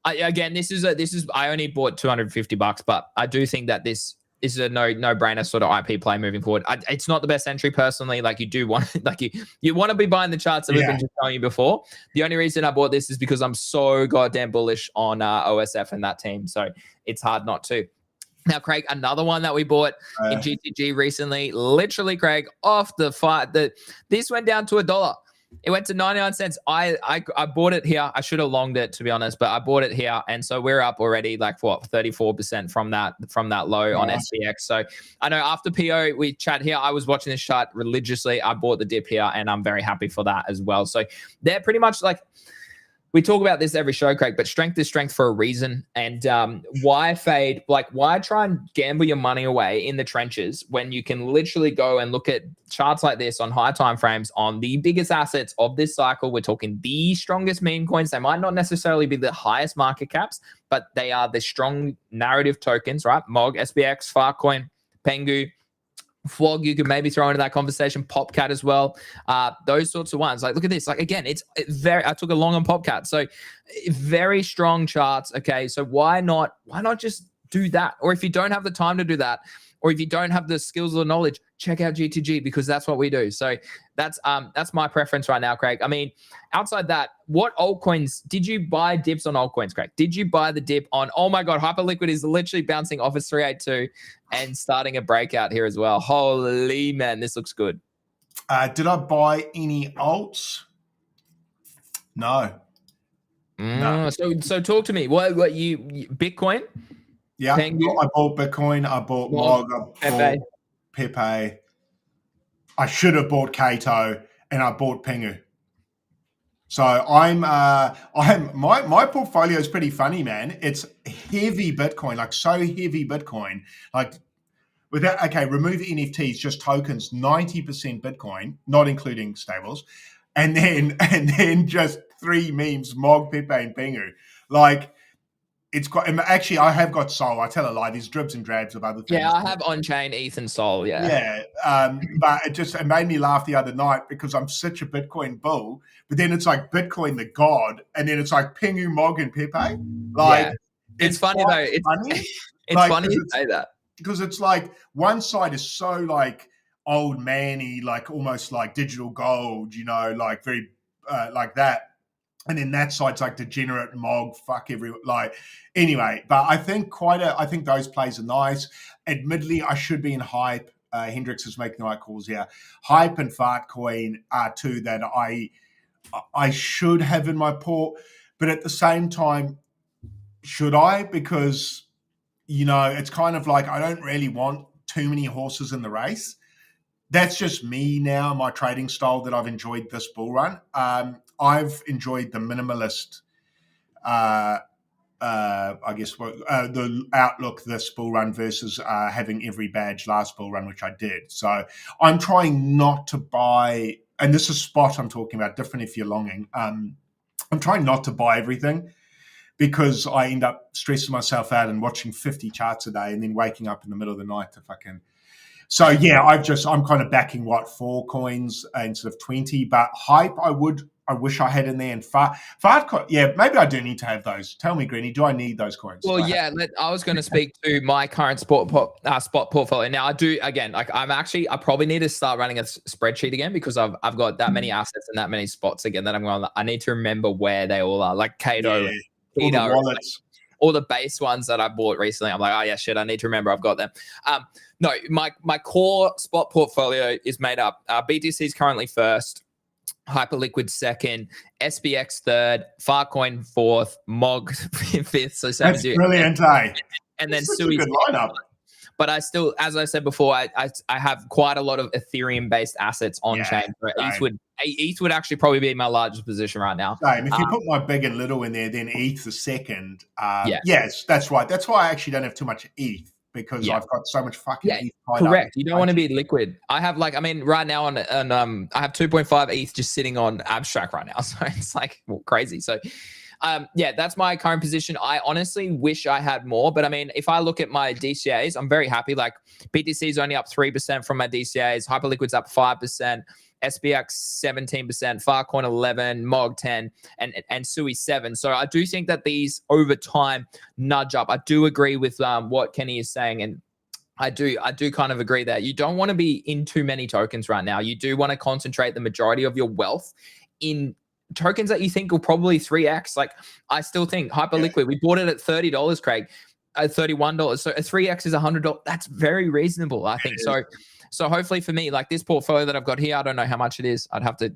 Again, this is I only bought $250, but I do think that this is a no-brainer sort of IP play moving forward. It's not the best entry personally. Like you do want, like you want to be buying the charts that we've been just showing you before. The only reason I bought this is because I'm so goddamn bullish on OSF and that team. So it's hard not to. Now, Craig, another one that we bought in GTG recently, literally, Craig, off the fight, this went down to $1. It went to 99 cents. I bought it here. I should have longed it, to be honest, but I bought it here. And so we're up already like what, 34% from that low on SPX. So I know after PO, we chat here. I was watching this chart religiously. I bought the dip here and I'm very happy for that as well. So they're pretty much like, we talk about this every show, Craig, but strength is strength for a reason. And why fade? Like, why try and gamble your money away in the trenches when you can literally go and look at charts like this on high time frames on the biggest assets of this cycle? We're talking the strongest meme coins. They might not necessarily be the highest market caps, but they are the strong narrative tokens, right? MOG, SBX, Farcoin, Pengu, Flog, you could maybe throw into that conversation. Popcat as well. Those sorts of ones. Like, look at this. Like, again, it's very. I took a long on Popcat, so very strong charts. Okay, so why not just do that? Or if you don't have the time to do that, or if you don't have the skills or knowledge, check out GTG because that's what we do. So that's my preference right now, Craig. I mean, outside that, what altcoins did you buy dips on altcoins, Craig? Did you buy the dip on? Oh my God, Hyperliquid is literally bouncing off its 382 and starting a breakout here as well. Holy man, this looks good. Did I buy any alts? No. No. So talk to me. What you Bitcoin? Yeah, Pengu? I bought Bitcoin. I bought MOG. I bought Pepe. I should have bought KAITO, and I bought Pengu. So my portfolio is pretty funny, man. It's heavy Bitcoin, like so heavy Bitcoin, like without remove NFTs, just tokens, 90% Bitcoin, not including stables, and then just 3 memes, MOG, Pepe, and Pengu. Like it's quite actually I have got Sol. I tell a lie, there's dribs and drabs of other things. Yeah, I have on-chain ETH and Sol, Yeah. But it made me laugh the other night because I'm such a Bitcoin bull. But then it's like Bitcoin the god, and then it's like Pengu, MOG, and Pepe. Like it's funny though. It's funny. It's like, funny you say that because it's like one side is so like old manny, like almost like digital gold, you know, like very like that. And then that side's like degenerate MOG, fuck everyone. Like anyway, but I think those plays are nice. Admittedly, I should be in hype. Hendrix is making the right calls here. Hype and Fartcoin are two that I should have in my port, but at the same time, should I? Because you know, it's kind of like I don't really want too many horses in the race. That's just me now, my trading style that I've enjoyed this bull run. I've enjoyed the minimalist, I guess, the outlook this bull run versus having every badge last bull run, which I did. So I'm trying not to buy, and this is spot I'm talking about, different if you're longing. I'm trying not to buy everything because I end up stressing myself out and watching 50 charts a day and then waking up in the middle of the night to fucking... So yeah, I'm kind of backing 4 coins instead of 20, but hype I wish I had in there, and fart. Yeah, maybe I do need to have those. Tell me, Greeny, do I need those coins? Well, yeah, I was going to speak to my current spot portfolio. Now I do again. Like I probably need to start running a spreadsheet again because I've got that many assets and that many spots again that I'm going. I need to remember where they all are. Like KAITO, all the wallets. All the base ones that I bought recently, I'm like, oh yeah, shit, I need to remember I've got them. No, my core spot portfolio is made up. BTC is currently first, Hyperliquid second, SPX third, Farcoin fourth, MOG fifth. So that's brilliant, eh? And then Sui. Good lineup. But I still, as I said before, I have quite a lot of Ethereum based assets on chain. So ETH would actually probably be my largest position right now. Same. If you put my big and little in there, then ETH the second. Yeah. Yes, that's right. That's why I actually don't have too much ETH, because I've got so much fucking ETH. Correct. You don't want to be liquid. I have right now I have 2.5 ETH just sitting on Abstract right now. So it's like crazy. So that's my current position. I honestly wish I had more, but I mean, if I look at my DCAs, I'm very happy. Like BTC is only up 3% from my DCAs. Hyperliquid's up 5%. SPX 17%, Filecoin 11%, Mog 10%, and Sui 7%. So I do think that these over time nudge up. I do agree with what Kenny is saying, and I do kind of agree that you don't want to be in too many tokens right now. You do want to concentrate the majority of your wealth in tokens that you think will probably 3x. Like I still think Hyperliquid, we bought it at $30, Craig, at $31. So a 3x is $100. That's very reasonable, I think. So hopefully for me, like this portfolio that I've got here, I don't know how much it is. I'd have to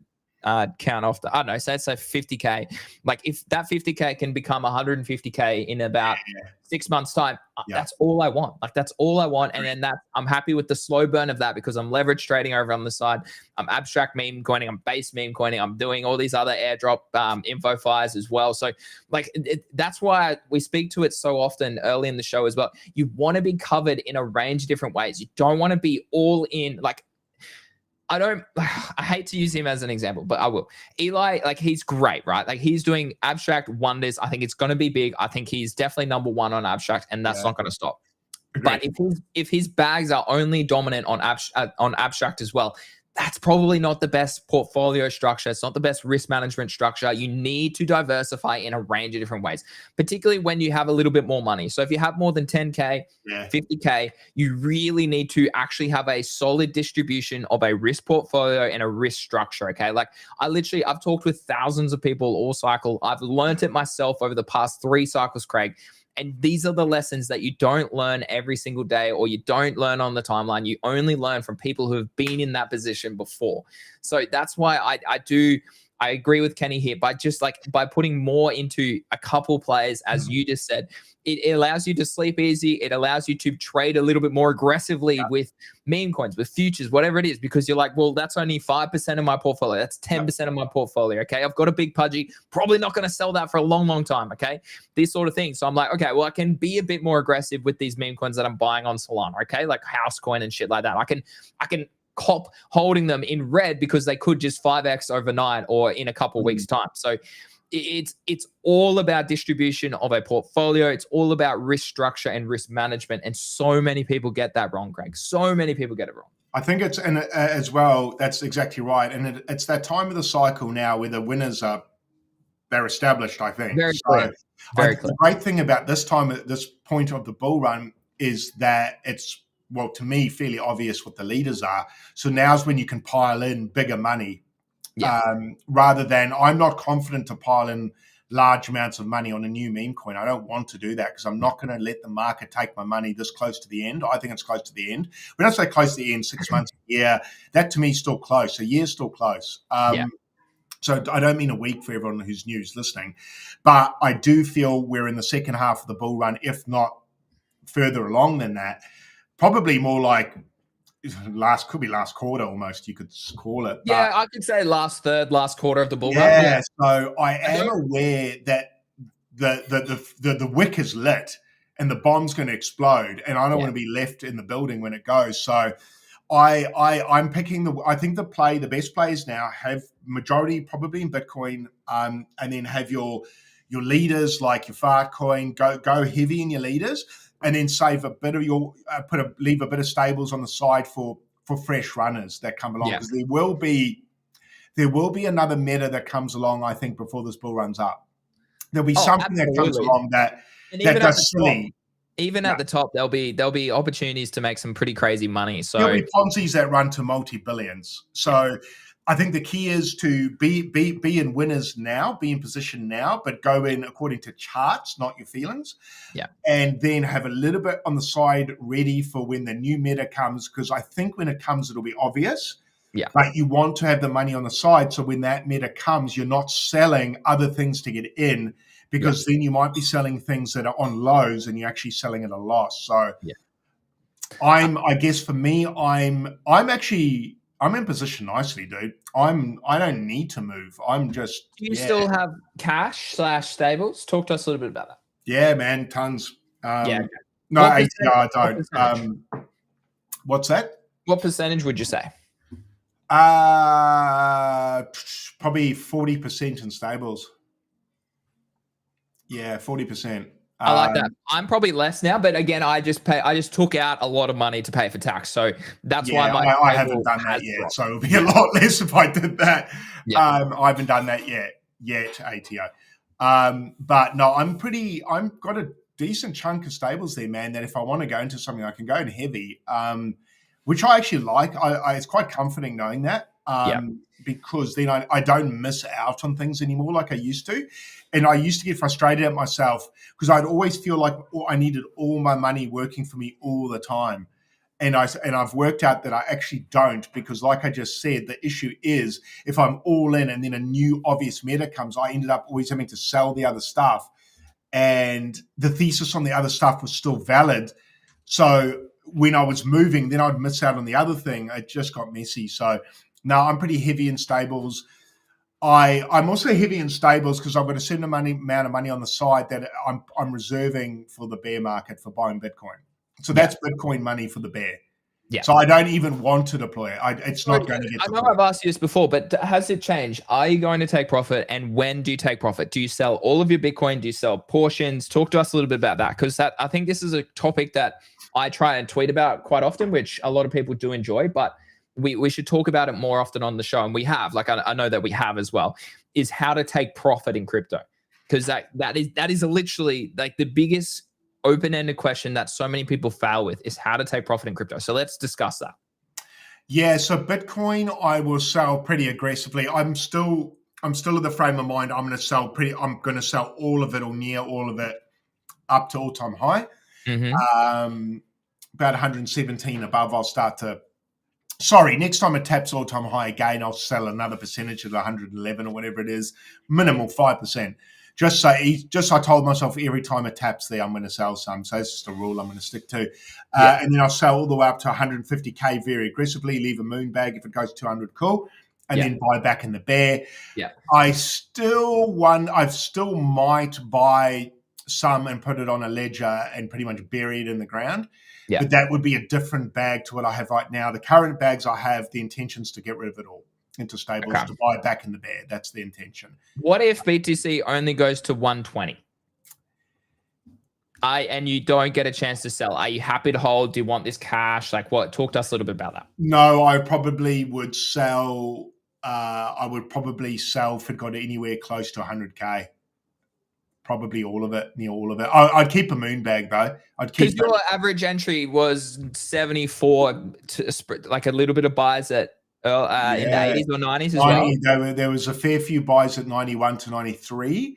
count off I don't know, say 50K. Like if that 50K can become 150K in about 6 months time, that's all I want. Like that's all I want. And then I'm happy with the slow burn of that, because I'm leverage trading over on the side. I'm abstract meme coining, I'm base meme coining, I'm doing all these other airdrop info fires as well. So like that's why we speak to it so often early in the show as well. You want to be covered in a range of different ways. You don't want to be all in. Like I hate to use him as an example, but I will. Eli, like he's great, right? Like he's doing abstract wonders. I think it's going to be big. I think he's definitely number one on abstract, and that's not going to stop. But if his bags are only dominant on abstract as well, that's probably not the best portfolio structure. It's not the best risk management structure. You need to diversify in a range of different ways, particularly when you have a little bit more money. So if you have more than 10K, 50K, you really need to actually have a solid distribution of a risk portfolio and a risk structure, okay? Like I've talked with thousands of people all cycle. I've learned it myself over the past 3 cycles, Craig. And these are the lessons that you don't learn every single day, or you don't learn on the timeline. You only learn from people who have been in that position before. So that's why I agree with Kenny here. By putting more into a couple plays, as you just said, it allows you to sleep easy. It allows you to trade a little bit more aggressively with meme coins, with futures, whatever it is, because you're like, well, that's only 5% of my portfolio. That's 10% of my portfolio. Okay. I've got a big pudgy, probably not going to sell that for a long, long time. Okay. These sort of things. So I'm like, okay, well, I can be a bit more aggressive with these meme coins that I'm buying on Solana. Okay. Like house coin and shit like that. I can cop holding them in red because they could just 5x overnight or in a couple weeks time. So it's all about distribution of a portfolio. It's all about risk structure and risk management. And so many people get that wrong, Greg. So many people get it wrong. I think it's, and as well, that's exactly right. And it's that time of the cycle now where the winners they're established, I think. Very clear. Very clear. The great thing about this time, at this point of the bull run, is that it's, well, to me, fairly obvious what the leaders are. So now's when you can pile in bigger money. Rather than, I'm not confident to pile in large amounts of money on a new meme coin. I don't want to do that because I'm not going to let the market take my money this close to the end. I think it's close to the end. When I say close to the end, 6 months, a year, that to me is still close. A year's still close. So I don't mean a week for everyone who's new, who's listening, but I do feel we're in the second half of the bull run, if not further along than that. Probably more like could be last quarter almost, you could call it. Yeah, I could say last quarter of the bull run. Yeah, so I am aware that the wick is lit and the bomb's going to explode, and I don't want to be left in the building when it goes. So I'm picking I think the best players now have majority probably in Bitcoin, and then have your leaders like your fart coin, go heavy in your leaders. And then save a bit of your leave a bit of stables on the side for fresh runners that come along, because there will be another meta that comes along, I think, before this bull runs up. There'll be something that comes along that does silly. Even at the top, there'll be opportunities to make some pretty crazy money. So there'll be Ponzi's that run to multi-billions. So I think the key is to be in winners now, be in position now, but go in according to charts, not your feelings. Yeah. And then have a little bit on the side ready for when the new meta comes, because I think when it comes, it'll be obvious. Yeah. But you want to have the money on the side, so when that meta comes, you're not selling other things to get in, because then you might be selling things that are on lows and you're actually selling at a loss. So I guess for me, I'm in position nicely, dude. I don't need to move. I'm just Do you still have cash/stables? Talk to us a little bit about that. Yeah, man, tons. Yeah. No, What ATR, I what percentage? don't. What's that? What percentage would you say? Probably 40% in stables. Yeah, 40%. I like that. I'm probably less now, but again, I just took out a lot of money to pay for tax, so that's why my I haven't stable done that has yet, dropped. so it'll be a lot less if I did that. Yeah. I haven't done that yet, ATO. But no, I've got a decent chunk of stables there, man, that if I want to go into something, I can go in heavy, which I actually like. It's quite comforting knowing that. Because then I don't miss out on things anymore like I used to. And I used to get frustrated at myself because I'd always feel like I needed all my money working for me all the time. And I've worked out that I actually don't, because like I just said, the issue is if I'm all in and then a new obvious meta comes, I ended up always having to sell the other stuff. And the thesis on the other stuff was still valid. So when I was moving, then I'd miss out on the other thing. It just got messy. So now I'm pretty heavy in stables. I'm also heavy in stables because I've got a certain amount of money on the side that I'm reserving for the bear market for buying Bitcoin. So that's Bitcoin money for the bear. Yeah. So I don't even want to deploy it. It's not going to get deployed. I know I've asked you this before, but has it changed? Are you going to take profit, and when do you take profit? Do you sell all of your Bitcoin? Do you sell portions? Talk to us a little bit about that, because I think this is a topic that I try and tweet about quite often, which a lot of people do enjoy, but we should talk about it more often on the show. And we have, like, I know that we have as well, is how to take profit in crypto. Because that is literally like the biggest open-ended question that so many people fail with, is how to take profit in crypto. So let's discuss that. Yeah, so Bitcoin, I will sell pretty aggressively. I'm still in the frame of mind. I'm going to sell all of it or near all of it up to all-time high. Mm-hmm. About 117 above, I'll start to. Sorry, next time it taps all-time high again, I'll sell another percentage at 111 or whatever it is, minimal 5%. Just I told myself every time it taps there, I'm going to sell some. So it's just a rule I'm going to stick to. And then I'll sell all the way up to 150K very aggressively, leave a moon bag if it goes 200, cool. And then buy back in the bear. Yeah. I still might buy some and put it on a ledger and pretty much bury it in the ground. Yeah. But that would be a different bag to what I have right now. The current bags I have, the intention is to get rid of it all into stables, to buy it back in the bear. That's the intention. What if BTC only goes to 120? And you don't get a chance to sell? Are you happy to hold? Do you want this cash? Like what? Talk to us a little bit about that. No, I probably would sell. I would probably sell if it got anywhere close to 100K. Probably all of it, near all of it. I'd keep a moon bag though. Because your average entry was 74, like a little bit of buys at in the 80s or 90s as well. There was a fair few buys at 91 to 93,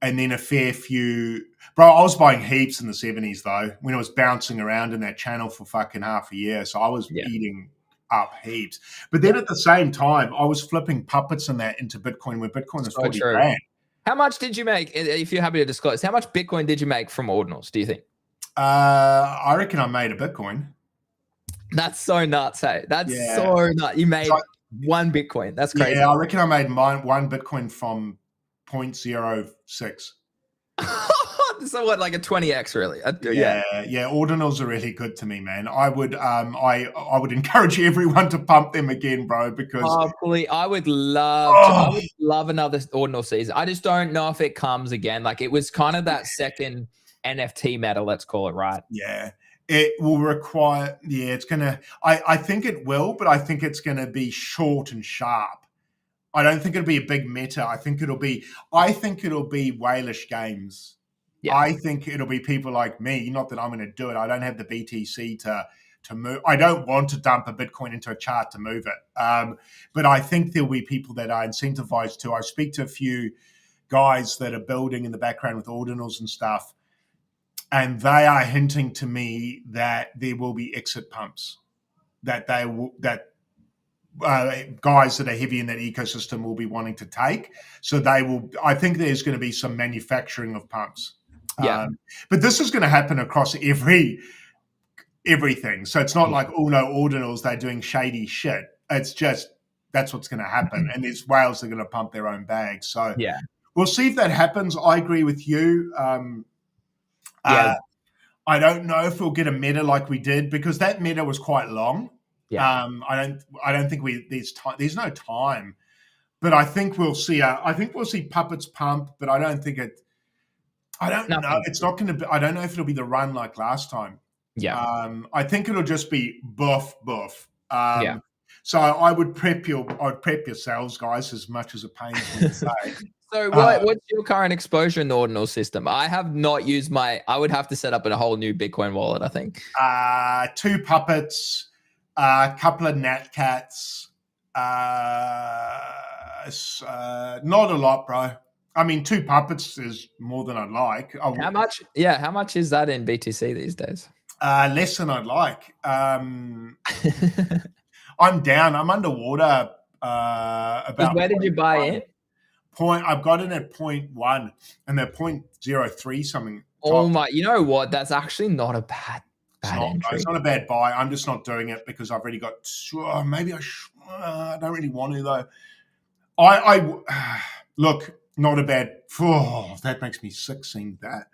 and then a fair few. Bro, I was buying heaps in the 70s though, when it was bouncing around in that channel for fucking half a year. So I was eating up heaps. But then at the same time, I was flipping puppets in that into Bitcoin, where Bitcoin was 40 grand. How much did you make, if you're happy to disclose, how much Bitcoin did you make from ordinals, do you think? I reckon I made a Bitcoin. That's so nuts, hey? That's so nuts. You made one Bitcoin. That's crazy. Yeah, I reckon I made one Bitcoin from 0.06. So what, like a 20x really? Yeah. Ordinals are really good to me, man. I would encourage everyone to pump them again, bro, because I would love another ordinal season. I just don't know if it comes again. Like it was kind of that second NFT meta, let's call it, right? Yeah. It will require, it's gonna. I think it will, but I think it's gonna be short and sharp. I don't think it'll be a big meta. I think it'll be whalish games. Yeah. I think it'll be people like me. Not that I'm going to do it. I don't have the BTC to move. I don't want to dump a Bitcoin into a chart to move it. But I think there'll be people that are incentivized to. I speak to a few guys that are building in the background with ordinals and stuff, and they are hinting to me that there will be exit pumps. That guys that are heavy in that ecosystem will be wanting to take. So they will. I think there's going to be some manufacturing of pumps. Yeah. But this is going to happen across every everything. So it's not like Uno ordinals, they're doing shady shit. It's just that's what's going to happen. And these whales are going to pump their own bags. So Yeah. we'll see if that happens. I agree with you. Yeah. I don't know if we'll get a meta like we did because that meta was quite long. Yeah. I don't think there's no time, but I think we'll see. I think we'll see puppets pump, but I don't think it. I don't know. It's not going to be. I don't know if it'll be the run like last time. Yeah. I think it'll just be buff. Yeah. So I would prep yourselves, guys, as much as it pains me to say. So what's your current exposure in the ordinal system? I have not used I would have to set up a whole new Bitcoin wallet, I think. 2 puppets, a couple of nat cats, not a lot, bro. I mean, 2 puppets is more than I'd like. How much? Yeah, how much is that in BTC these days? Less than I'd like. I'm down. I'm underwater. About where did you buy it? I've got it at 0.1 and they're 0.03 something. Oh my! You know what? That's actually not a bad entry. It's not a bad buy. I'm just not doing it because I've already got. Maybe I don't really want to though. I look, not a bad. That makes me sick seeing that.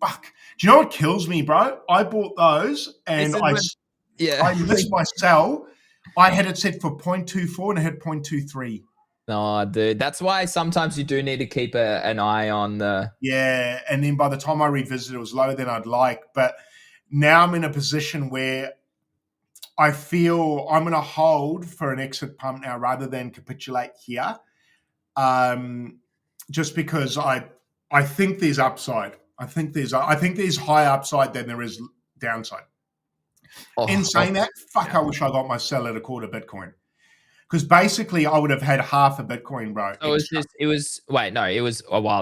Fuck. Do you know what kills me, bro? I bought those and I missed my sell. I had it set for 0.24 and I had 0.23. No, dude. That's why sometimes you do need to keep an eye on the. Yeah, and then by the time I revisited, it was lower than I'd like. But now I'm in a position where I feel I'm going to hold for an exit pump now rather than capitulate here. Just because I think there's upside. I think there's higher upside than there is downside. In saying that, I wish I got my sell at a quarter Bitcoin. Because basically I would have had half a Bitcoin, bro. So it was a while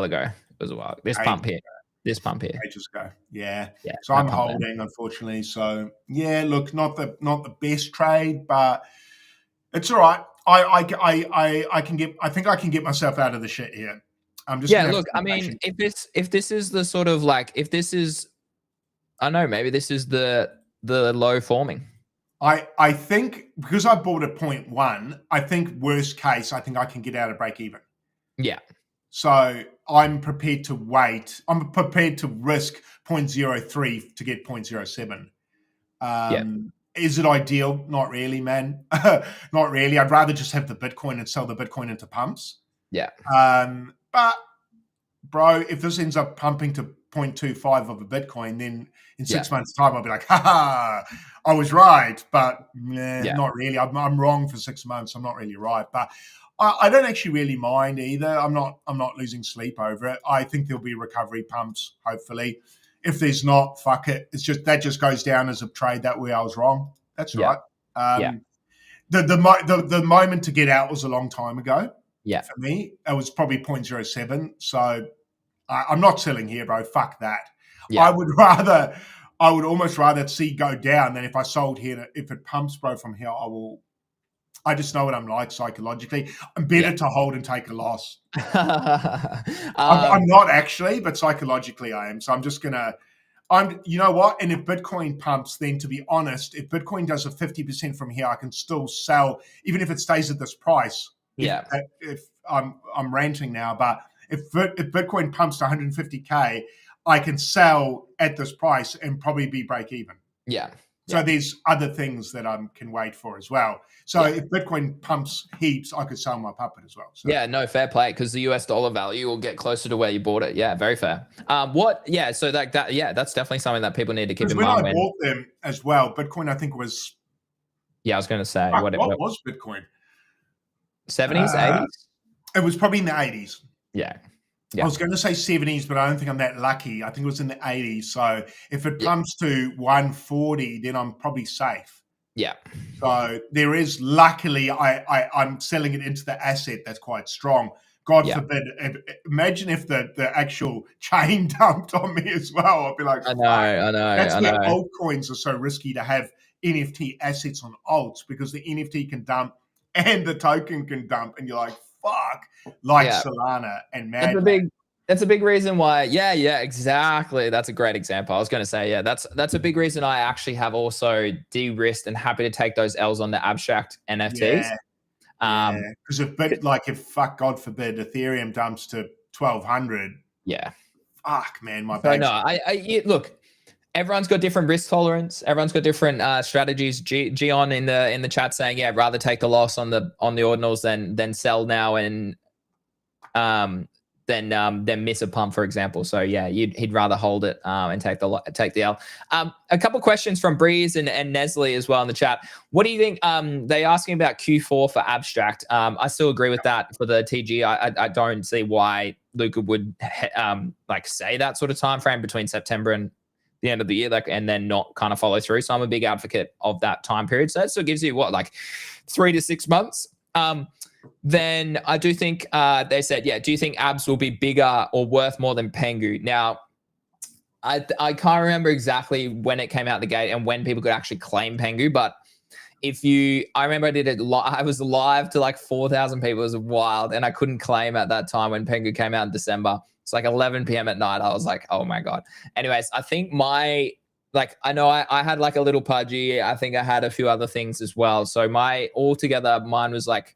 ago. It was a while. This pump here. Ages ago. Yeah. So I'm holding, unfortunately. So yeah, look, not the best trade, but it's all right. I think I can get myself out of the shit here. I'm just look, I mean, if this is the sort of like if this is I don't know, maybe this is the low forming. I think because I bought at 0.1, I think worst case, I think I can get out of break even. Yeah. So I'm prepared to wait. I'm prepared to risk 0.03 to get 0.07. Is it ideal? Not really, man. Not really. I'd rather just have the Bitcoin and sell the Bitcoin into pumps. Yeah. But bro, if this ends up pumping to 0.25 of a Bitcoin, then in 6 months' time, I'll be like, I was right. But not really. I'm wrong for 6 months. I'm not really right. But I don't actually really mind either. I'm not losing sleep over it. I think there'll be recovery pumps, hopefully. If there's not, fuck it. It's just that just goes down as a trade that way I was wrong. That's right. The moment to get out was a long time ago. Yeah. For me, it was probably 0.07. So I'm not selling here, bro. Fuck that. Yeah. I would almost rather see go down than if I sold here. If it pumps, bro, from here, I just know what I'm like psychologically. I'm better to hold and take a loss. I'm not actually, but psychologically I am. So I'm just going to, you know what? And if Bitcoin pumps, then to be honest, if Bitcoin does a 50% from here, I can still sell, even if it stays at this price. Yeah. If I'm ranting now, but if Bitcoin pumps to 150K, I can sell at this price and probably be break even. Yeah. So there's other things that I can wait for as well. So if Bitcoin pumps heaps, I could sell my puppet as well. So. Yeah, no, fair play, because the US dollar value will get closer to where you bought it. Yeah, very fair. So that's definitely something that people need to keep in mind. When I bought them as well, Bitcoin I think was. Yeah, I was going to say. What was Bitcoin? 70s, 80s? It was probably in the 80s. Yeah. I was going to say 70s, but I don't think I'm that lucky. I think it was in the 80s. So if it pumps to 140, then I'm probably safe. Yeah. So there is, luckily, I'm selling it into the asset that's quite strong. God forbid. Imagine if the actual chain dumped on me as well. I'd be like, I know. That's why altcoins are so risky to have NFT assets on alts, because the NFT can dump and the token can dump, and you're like, fuck, like Solana and Mad. That's a big reason why. Yeah, exactly. That's a great example. I was going to say, yeah, that's a big reason I actually have also de-risked and happy to take those L's on the abstract NFTs. Yeah, yeah. Because if fuck God forbid Ethereum dumps to 1,200, yeah, fuck man, my so bank's. no, look. Everyone's got different risk tolerance. Everyone's got different strategies. Gion in the chat saying, yeah, rather take the loss on the ordinals than sell now and than miss a pump, for example. So yeah, he'd rather hold it and take the L. A couple questions from Breeze and Nestle as well in the chat. What do you think? They asking about Q4 for abstract. I still agree with that for the TG. I don't see why Luca would like say that sort of time frame between September and the end of the year, like, and then not kind of follow through. So I'm a big advocate of that time period. So that still gives you what, like 3 to 6 months. Then I do think they said, yeah, do you think abs will be bigger or worth more than Pengu? Now, I can't remember exactly when it came out the gate and when people could actually claim Pengu, but I remember I did it. I was live to like 4,000 people. It was wild, and I couldn't claim at that time when Pengu came out in December. It's like 11 p.m. at night. I was like, oh my god. Anyways, I think I know I had like a little pudgy. I think I had a few other things as well. So mine was like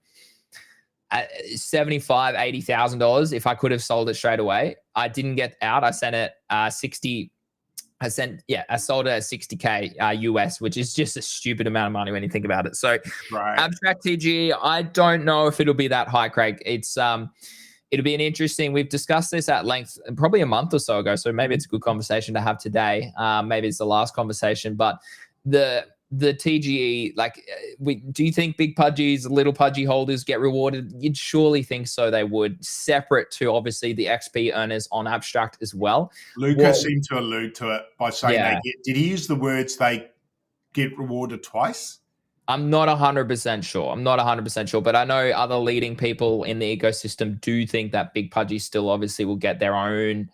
$80,000 if I could have sold it straight away. I didn't get out. I sent it 60. I sold it at 60K US, which is just a stupid amount of money when you think about it. So Right. abstract TG, I don't know if it'll be that high, Craig. It's it'll be an interesting. We've discussed this at length probably a month or so ago. So maybe it's a good conversation to have today. Maybe it's the last conversation, but the TGE, do you think big pudgies, little pudgy holders get rewarded? You'd surely think so. They would, separate to obviously the XP earners on abstract as well. Luca seemed to allude to it by saying Yeah. did he use the words they get rewarded twice? I'm not 100% sure. But I know other leading people in the ecosystem do think that big pudgies still obviously will get their own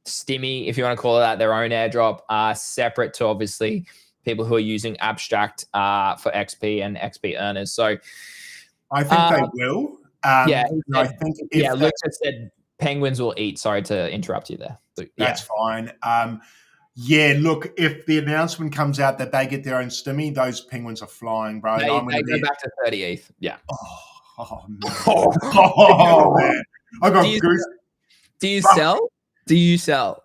stimmy, if you want to call it that, their own airdrop, separate to obviously people who are using abstract for XP and XP earners. So I think they will. I think Luke said penguins will eat. Sorry to interrupt you there. That's fine. Look, if the announcement comes out that they get their own stimmy, those penguins are flying, bro. They go back to 38th. Yeah. Oh man. I got goose. Do you sell? Do you sell?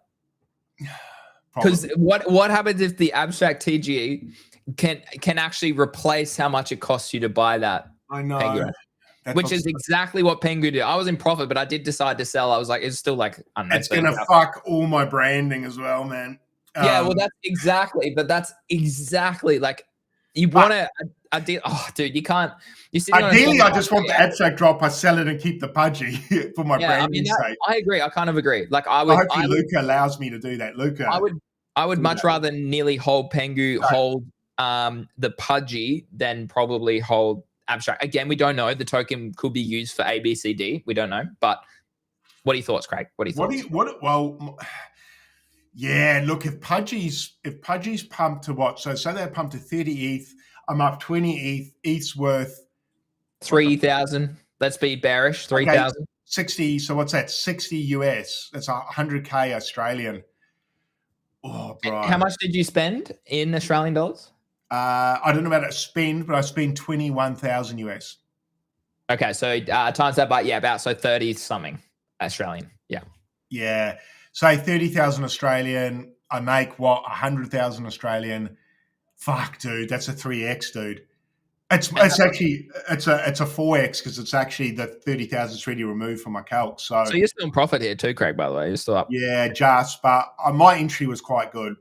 Because what happens if the abstract TGE can actually replace how much it costs you to buy that? I know. Which is exactly what Pengu did. I was in profit, but I did decide to sell. I was like, it's still like, I don't know. It's going to fuck all my branding as well, man. Yeah, well, that's exactly like, you want to, dude, you can't. Ideally, I just want the abstract drop. I sell it and keep the pudgy for my branding sake. I agree. I kind of agree. Like hopefully Luca allows me to do that. Luca, I would much rather nearly hold Pengu, hold the pudgy than probably hold abstract. Again, we don't know. The token could be used for A, B, C, D. We don't know. But what are your thoughts, Craig? What are your thoughts? Yeah, look, if Pudgy's pumped to what? So they're pumped to 30 ETH. I'm up 20 ETH. ETH's worth 3,000. Let's be bearish. 3,000. Okay, 60. So what's that? 60 US. That's 100K Australian. Oh, bro. How much did you spend in Australian dollars? I don't know about spend, but I spent 21,000 US. Okay, so times that by about 30 something Australian. Yeah. Yeah. Say 30,000 Australian. I make 100,000 Australian. Fuck, dude, that's a 3x, dude. It's actually a 4x because it's actually the 30,000 is already removed from my calc. So you're still in profit here too, Craig. By the way, you're still up. Yeah, but my entry was quite good.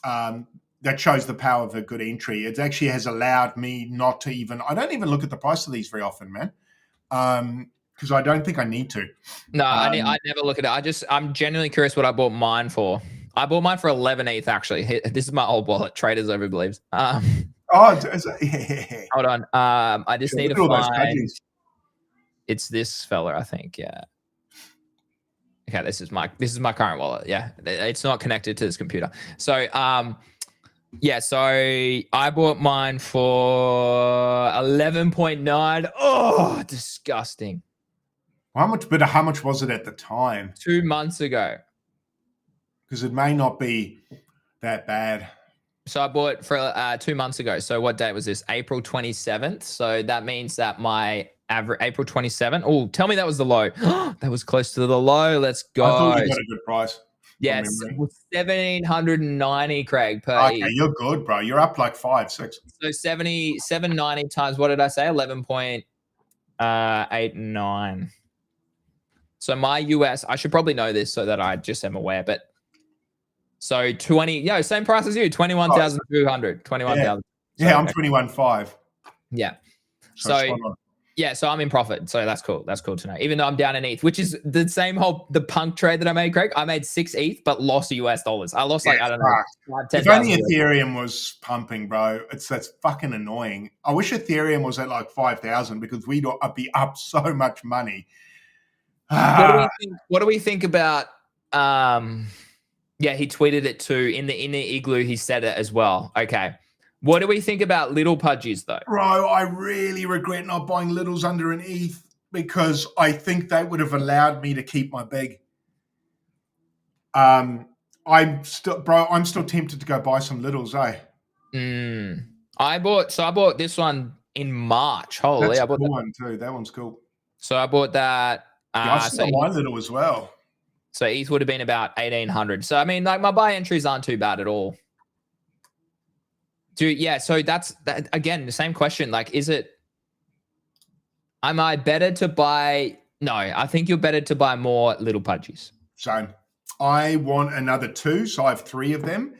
That shows the power of a good entry. It actually has allowed me not to even. I don't even look at the price of these very often, man. Because I don't think I need to. No, I never look at it. I'm genuinely curious what I bought mine for. I bought mine for 11 ETH, actually. This is my old wallet. Traders Over Believes. Yeah. Hold on. I just need to find. It's this fella, I think. Yeah. Okay, this is my current wallet. Yeah, it's not connected to this computer. So, so I bought mine for 11.9. Oh, disgusting. How much? But how much was it at the time? 2 months ago. Because it may not be that bad. So I bought for 2 months ago. So what date was this? April 27th. So that means that my average April 27th. Oh, tell me that was the low. That was close to the low. Let's go. I thought you got a good price. Yes, 1,790, Craig, per Okay, ETH. you're good, bro. You're up like 5, 6. So 790 times, what did I say? 11.89. So my US, I should probably know this so that I just am aware, but so 20, same price as you, 21,200, 21,000. Yeah, I'm 21.5. Yeah. So so I'm in profit. So that's cool. That's cool to know. Even though I'm down in ETH, which is the same the punk trade that I made, Craig. I made 6 ETH, but lost US dollars. I lost I don't know. 10, if only Ethereum was pumping, bro. That's fucking annoying. I wish Ethereum was at like 5,000 because we'd be up so much money. What do we think about? Yeah, he tweeted it too. In the igloo, he said it as well. Okay. What do we think about little pudgies, though? Bro, I really regret not buying littles under an ETH because I think they would have allowed me to keep my big. I'm still tempted to go buy some littles, eh? I bought this one in March. Holy, that's I bought cool one too. That one's cool. So I bought that. I saw my little as well. So ETH would have been about 1,800. So I mean, like my buy entries aren't too bad at all. Dude, yeah. So that's that again. The same question. Like, am I better to buy? No, I think you're better to buy more little pudgies. So I want another 2. So I have 3 of them.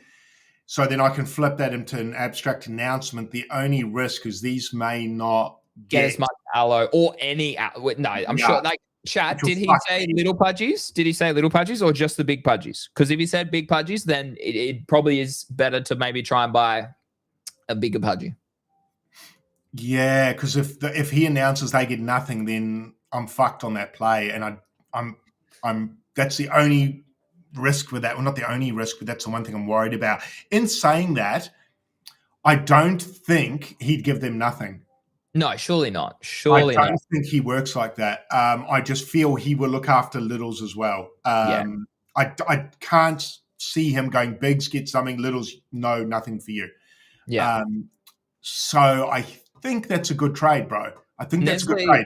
So then I can flip that into an abstract announcement. The only risk is these may not get as much allo or any. No, I'm sure. Like, chat, did he say little pudgies? Did he say little pudgies or just the big pudgies? Because if he said big pudgies, then it probably is better to maybe try and buy a bigger pudgy. Yeah, because if he announces they get nothing, then I'm fucked on that play, and I'm that's the only risk with that. Well, not the only risk, but that's the one thing I'm worried about. In saying that, I don't think he'd give them nothing. No, surely not. Surely I don't think he works like that. I just feel he will look after littles as well. I can't see him going bigs, get something, littles, no, nothing for you. Yeah. So I think that's a good trade, bro. I think that's a good trade.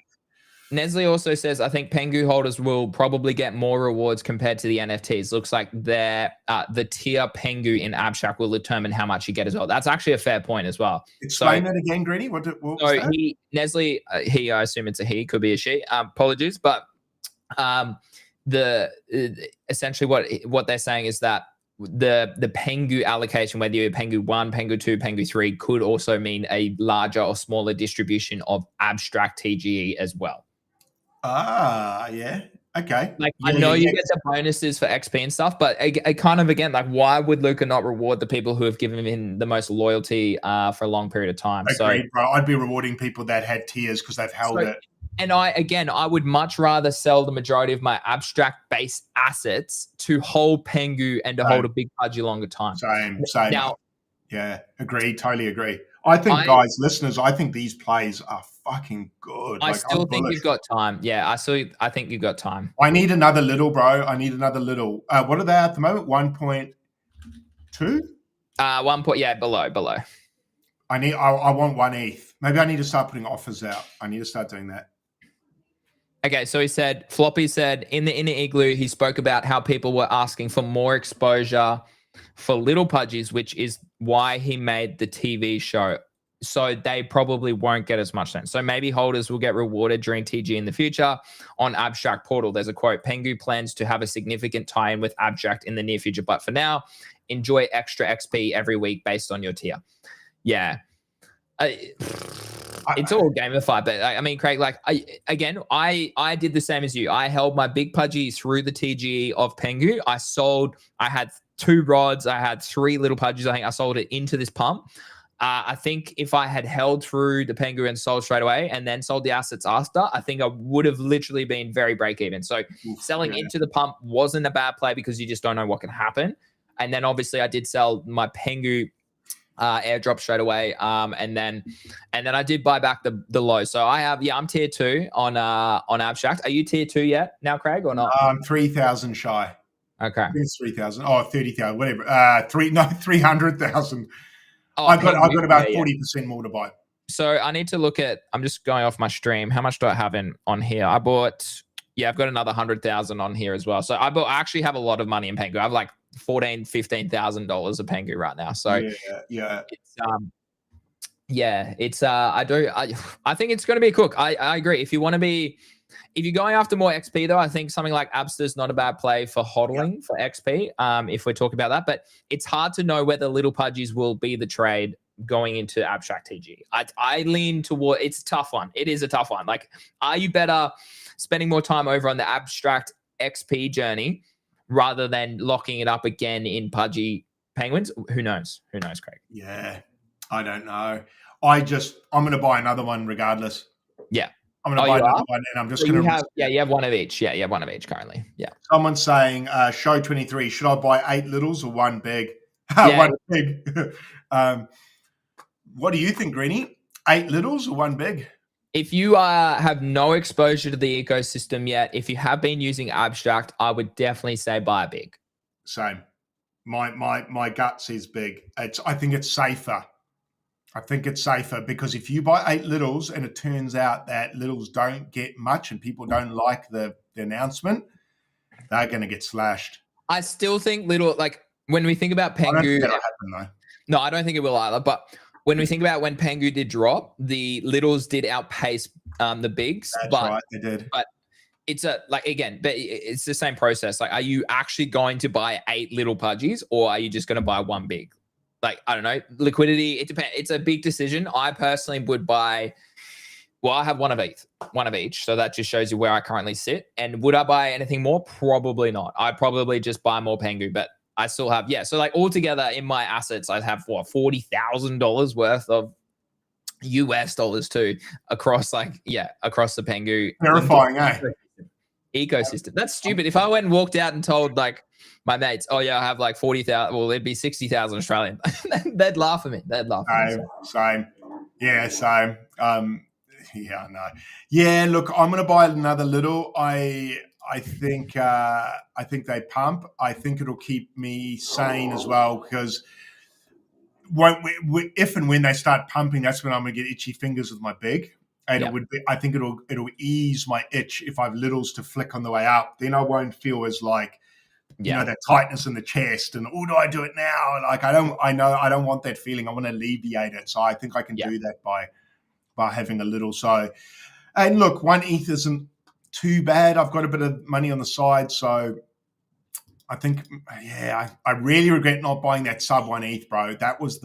Nestle also says, I think Pengu holders will probably get more rewards compared to the NFTs. Looks like the tier Pengu in Abstract will determine how much you get as well. That's actually a fair point as well. Explain that again, Greeny. What was that? Nestle, I assume it's a he, could be a she. Apologies, but essentially what they're saying is that the Pengu allocation, whether you're Pengu 1, Pengu 2, Pengu 3, could also mean a larger or smaller distribution of Abstract TGE as well. Yeah. Okay. Like, I know you get the bonuses for XP and stuff, but it kind of, again, like, why would Luca not reward the people who have given him the most loyalty for a long period of time? Agreed, bro. I'd be rewarding people that had tiers because they've held it. And I would much rather sell the majority of my abstract-based assets to hold Pengu and to hold a big pudgy longer time. Same. Now, yeah, agree. Totally agree. I think, guys, listeners, I think these plays are fucking good. I still think you've got time. Yeah, I think you've got time. I need another little, bro. I need another little. What are they at the moment? 1.2? 1 point. Yeah, below. I want 1 ETH. Maybe I need to start putting offers out. I need to start doing that. Okay, so Floppy said in the inner igloo, he spoke about how people were asking for more exposure for little pudgies, which is why he made the TV show. So they probably won't get as much then. So maybe holders will get rewarded during TG in the future. On Abstract Portal, there's a quote, Pengu plans to have a significant tie-in with Abstract in the near future. But for now, enjoy extra XP every week based on your tier. Yeah. It's all gamified, but I mean, Craig, like, I did the same as you. I held my big pudgy through the TGE of Pengu. I had 2 rods. I had 3 little pudgies. I think I sold it into this pump. I think if I had held through the Pengu and sold straight away and then sold the assets after, I think I would have literally been very break even. So selling into the pump wasn't a bad play because you just don't know what can happen. And then obviously I did sell my Pengu airdrop straight away. And then I did buy back the low. So I'm tier 2 on Abstract. Are you tier 2 yet now, Craig, or not? 3,000 shy. Okay. I think it's 3,000. Oh, 30,000, whatever. 300,000. Oh, I've got about yeah, 40% more to buy. So I need to look at, I'm just going off my stream. How much do I have on here? I've got another 100,000 on here as well. So I actually have a lot of money in Pengu. I have like $14,000-$15,000 of Pengu right now. So yeah. I think it's going to be a cook. I agree. If you're going after more XP though, I think something like Abster's not a bad play for hodling for XP. If we're talking about that, but it's hard to know whether little pudgies will be the trade going into Abstract TG. I lean toward, it's a tough one. It is a tough one. Like, are you better spending more time over on the Abstract XP journey rather than locking it up again in pudgy penguins? Who knows? Who knows, Craig? Yeah, I don't know. I'm going to buy another one regardless. Yeah. I'm going to buy another one, and I'm just going to... you have one of each. Yeah, you have one of each currently. Yeah. Someone's saying, show 23, should I buy 8 littles or one big? One big. What do you think, Greenie? 8 littles or one big? If you have no exposure to the ecosystem yet, if you have been using Abstract, I would definitely say buy a big. Same. My gut says big. I think it's safer. Because if you buy 8 littles and it turns out that littles don't get much and people don't like the announcement, they're going to get slashed. I still think when we think about Pengu, I don't think that'll happen though. No, I don't think it will either. But when we think about when Pengu did drop, the littles did outpace the bigs. That's right, they did. But it's it's the same process. Like, are you actually going to buy 8 little pudgies, or are you just going to buy one big? Like, I don't know, liquidity. It depends. It's a big decision. I personally would buy. Well, I have one of each. So that just shows you where I currently sit. And would I buy anything more? Probably not. I'd probably just buy more Pengu, but I still have, so like altogether in my assets, I have $40,000 worth of US dollars too across across the Pengu terrifying ecosystem. That's stupid. If I went and walked out and told like my mates, oh yeah, I have like 40,000, well, it'd be 60,000 Australian. They'd laugh at me. Same. Yeah, same. Yeah, no. Yeah, look, I'm going to buy another little. I think they pump. I think it'll keep me sane as well, because if and when they start pumping, that's when I'm going to get itchy fingers with my big. And I think it'll ease my itch if I've littles to flick on the way up. Then I won't feel as like, that tightness in the chest and, do I do it now? Like, I don't want that feeling. I want to alleviate it. So I think I can do that by having a little. So, and look, 1 ETH isn't too bad. I've got a bit of money on the side. So I think, I really regret not buying that sub 1 ETH, bro. That was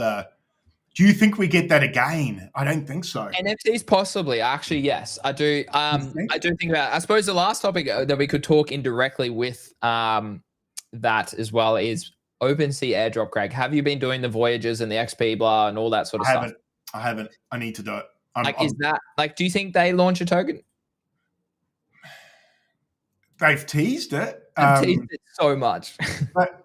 do you think we get that again? I don't think so. NFTs possibly. Actually, yes, I do. I do think about it. I suppose the last topic that we could talk indirectly with that as well is OpenSea airdrop, Craig. Have you been doing the voyages and the XP blah and all that sort of stuff? I haven't. I need to do it. Is that do you think they launch a token? They've teased it. They've teased it so much. But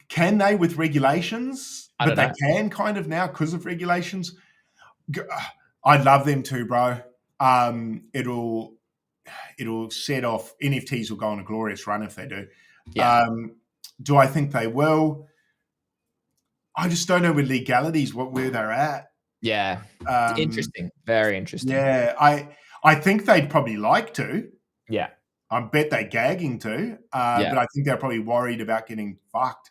can they with regulations? But they can kind of now because of regulations. I'd love them to, bro. It'll set off. NFTs will go on a glorious run if they do. Yeah. Do I think they will? I just don't know with legalities where they're at. Yeah. Interesting. Very interesting. Yeah. I think they'd probably like to. Yeah. I bet they're gagging to. But I think they're probably worried about getting fucked.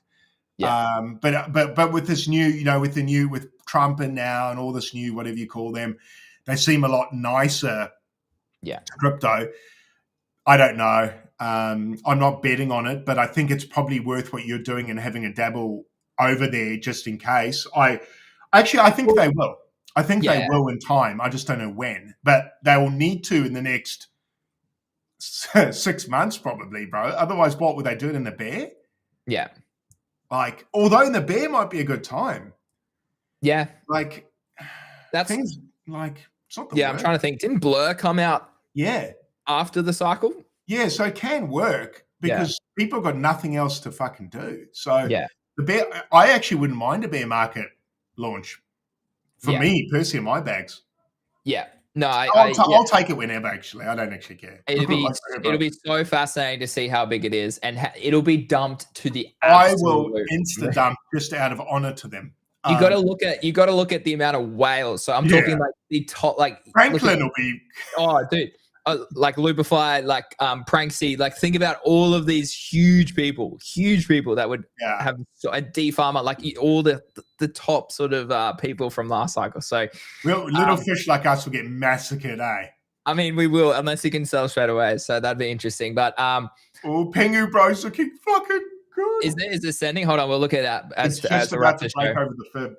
Yeah. But with this new, with Trump and now and all this new, whatever you call them, they seem a lot nicer. Yeah. To crypto. I don't know. I'm not betting on it, but I think it's probably worth what you're doing and having a dabble over there just in case. I think they will. I think they will in time. I just don't know when. But they will need to in the next 6 months probably, bro. Otherwise, what would they do it in the bear? Yeah. Like, although in the bear might be a good time. Yeah. Like, that's things like, it's not the worst. I'm trying to think. Didn't Blur come out after the cycle? Yeah, so it can work because people have got nothing else to fucking do. So the bear, I actually wouldn't mind a bear market launch. For me personally, in my bags. Yeah. No, I'll take it whenever. Actually, I don't actually care. It'll be so fascinating to see how big it is, and it'll be dumped to the I absolute. will insta dump just out of honor to them. You got to look at the amount of whales. So I'm talking like the top, like Franklin will be. Oh, dude. Like Lupify, like Pranksy, like think about all of these huge people that would have a D-Farmer, like all the top sort of people from last cycle. So little fish like us will get massacred, eh? I mean, we will, unless you can sell straight away. So that'd be interesting. But Pengu bro's looking fucking good. Is there sending? Hold on, we'll look at that as just about to break over the fib.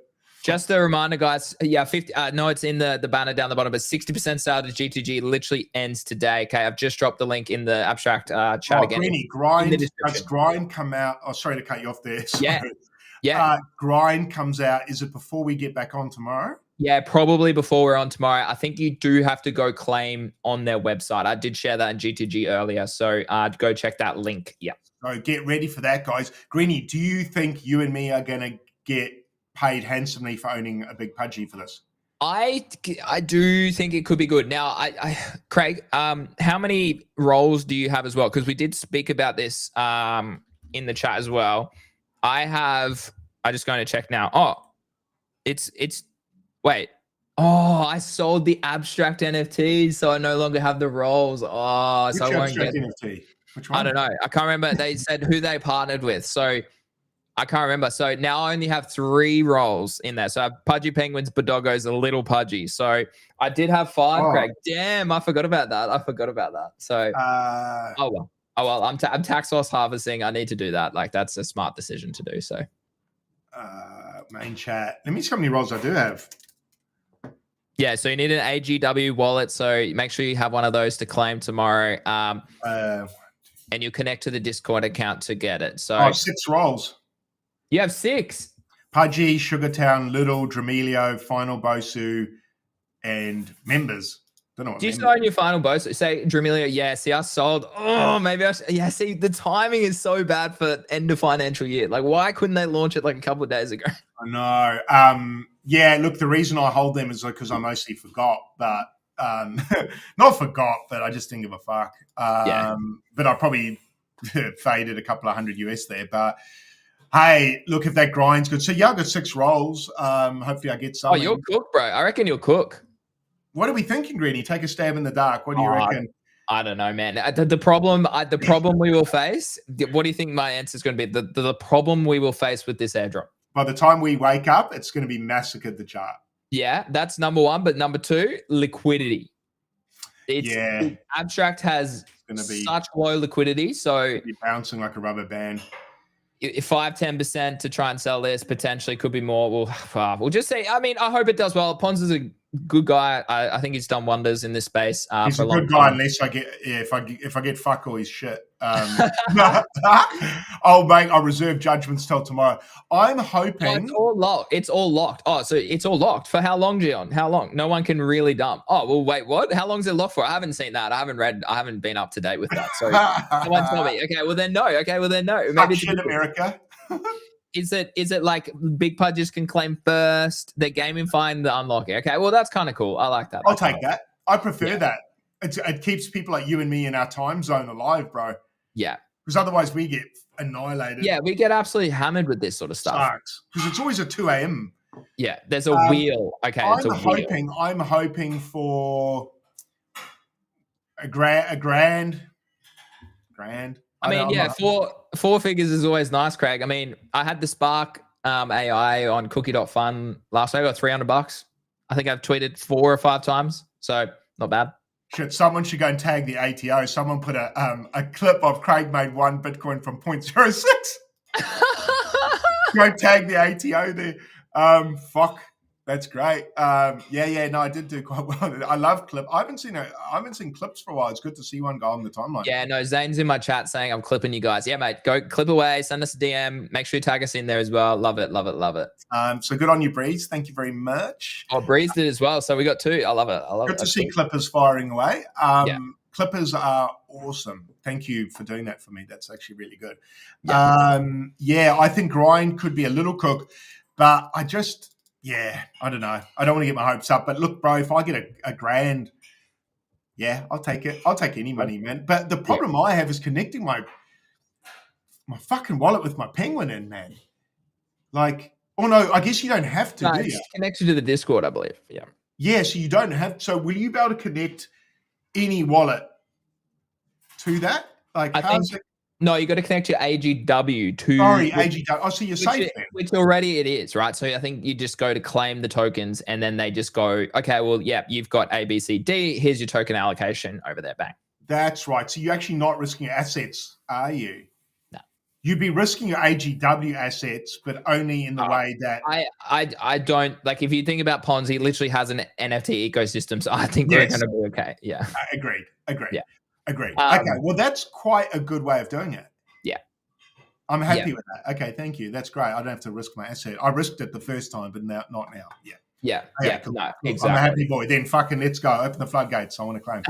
Just a reminder, guys. Yeah, 50. No, it's in the banner down the bottom, but 60% sale to G2G literally ends today. Okay, I've just dropped the link in the abstract chat again. Greeny, Grind. Does Grind come out? Oh, sorry to cut you off there. Sorry. Yeah. Grind comes out. Is it before we get back on tomorrow? Yeah, probably before we're on tomorrow. I think you do have to go claim on their website. I did share that in G2G earlier, so go check that link. Yeah. So get ready for that, guys. Greeny, do you think you and me are going to get paid handsomely for owning a big pudgy for this? I do think it could be good. Now, Craig, how many roles do you have as well? Because we did speak about this in the chat as well. I'm just going to check now. Oh, wait. Oh, I sold the abstract NFTs, so I no longer have the roles. Oh, which so I won't get NFT? Which one? I don't know. I can't remember. They said who they partnered with, so I can't remember. So now I only have 3 roles in there. So I have Pudgy Penguins, Bodoggos, a little Pudgy. So I did have 5, Craig. Damn, I forgot about that. So oh well. I'm tax loss harvesting. I need to do that. Like that's a smart decision to do. So main chat. Let me see how many roles I do have. Yeah, so you need an AGW wallet. So make sure you have one of those to claim tomorrow. And you connect to the Discord account to get it. So 6 roles. You have 6. Pudgy, Sugartown, Little, Dramelio, Final Bosu, and members. Don't know what. Do you still own your Final Bosu? Say Dramelio. Yeah. See, I sold. Oh, maybe I should. Yeah. See, the timing is so bad for end of financial year. Like, why couldn't they launch it like a couple of days ago? I know. Yeah. Look, the reason I hold them is because I mostly forgot, but not forgot, but I just didn't give a fuck. But I probably faded a couple of $100 US there, but. Hey, look, if that grind's good. So, I got 6 rolls. Hopefully I get some. Oh, you'll cook, bro. I reckon you'll cook. What are we thinking, Greeny? Take a stab in the dark. What do you reckon? I don't know, man. The problem we will face, what do you think my answer is going to be? The problem we will face with this airdrop? By the time we wake up, it's going to be massacred the chart. Yeah, that's number 1. But number 2, liquidity. Abstract has such low liquidity. So you're bouncing like a rubber band. 5-10% to try and sell this potentially could be more. We'll just see. I mean, I hope it does well. Pons is a good guy. I think he's done wonders in this space. He's for a good guy, unless I get if I get fuck all his shit. I'll reserve judgments till tomorrow. I'm hoping it's all locked. It's all locked. Oh, so it's all locked for how long, Gion? How long? No one can really dump. Oh, well, wait, what? How long is it locked for? I haven't seen that. I haven't been up to date with that. So someone tell me. Okay, well then no. Maybe it's America. Is it like big pudges can claim first? They're gamifying the unlocking. Okay, well that's kind of cool. I like that. I'll take that. I prefer that. It keeps people like you and me in our time zone alive, bro. Yeah. Because otherwise we get annihilated. Yeah, we get absolutely hammered with this sort of stuff. Because it's always at 2 a.m. Yeah, there's a wheel. Okay, I'm hoping for a grand. I mean, yeah, 4 figures is always nice, Craig. I mean, I had the Spark AI on cookie.fun last week. I got $300. I think I've tweeted 4 or 5 times, so not bad. Shit, someone should go and tag the ATO. Someone put a clip of Craig made 1 Bitcoin from 0.06. Go tag the ATO there. Fuck. That's great. No, I did do quite well. I love clip. I haven't seen clips for a while. It's good to see one go on the timeline. Yeah, no, Zane's in my chat saying I'm clipping you guys. Yeah, mate, go clip away. Send us a DM. Make sure you tag us in there as well. Love it. So good on you, Breeze. Thank you very much. Oh, Breeze did as well. So we got 2. I love it. Good to see clippers firing away. Clippers are awesome. Thank you for doing that for me. That's actually really good. I think grind could be a little cook, but Yeah, I don't know. I don't want to get my hopes up, but look, bro, if I get a grand, yeah, I'll take it. I'll take any money, man. But the problem I have is connecting my fucking wallet with my Penguin in, man. Like, oh no, I guess you don't have to, do you? It's connected to the Discord, I believe. Yeah. Yeah, so you don't have. So will you be able to connect any wallet to that? Like, how's it? No, you got to connect your AGW to. Sorry, AGW. Oh, so you're safe then. Which already it is, right? So I think you just go to claim the tokens, and then they just go, okay, well, yeah, you've got A, B, C, D. Here's your token allocation over there, bang. That's right. So you're actually not risking your assets, are you? No. You'd be risking your AGW assets, but only in the way that I don't like. If you think about Ponzi, it literally has an NFT ecosystem, so I think we're going to be okay. Yeah. Agreed. Yeah. Agreed. Okay. Well, that's quite a good way of doing it. Yeah. I'm happy with that. Okay. Thank you. That's great. I don't have to risk my asset. I risked it the first time, but now, not now. Yeah. Yeah. Okay, yeah. cool. No, exactly. I'm a happy boy. Then fucking let's go. Open the floodgates. I want to claim.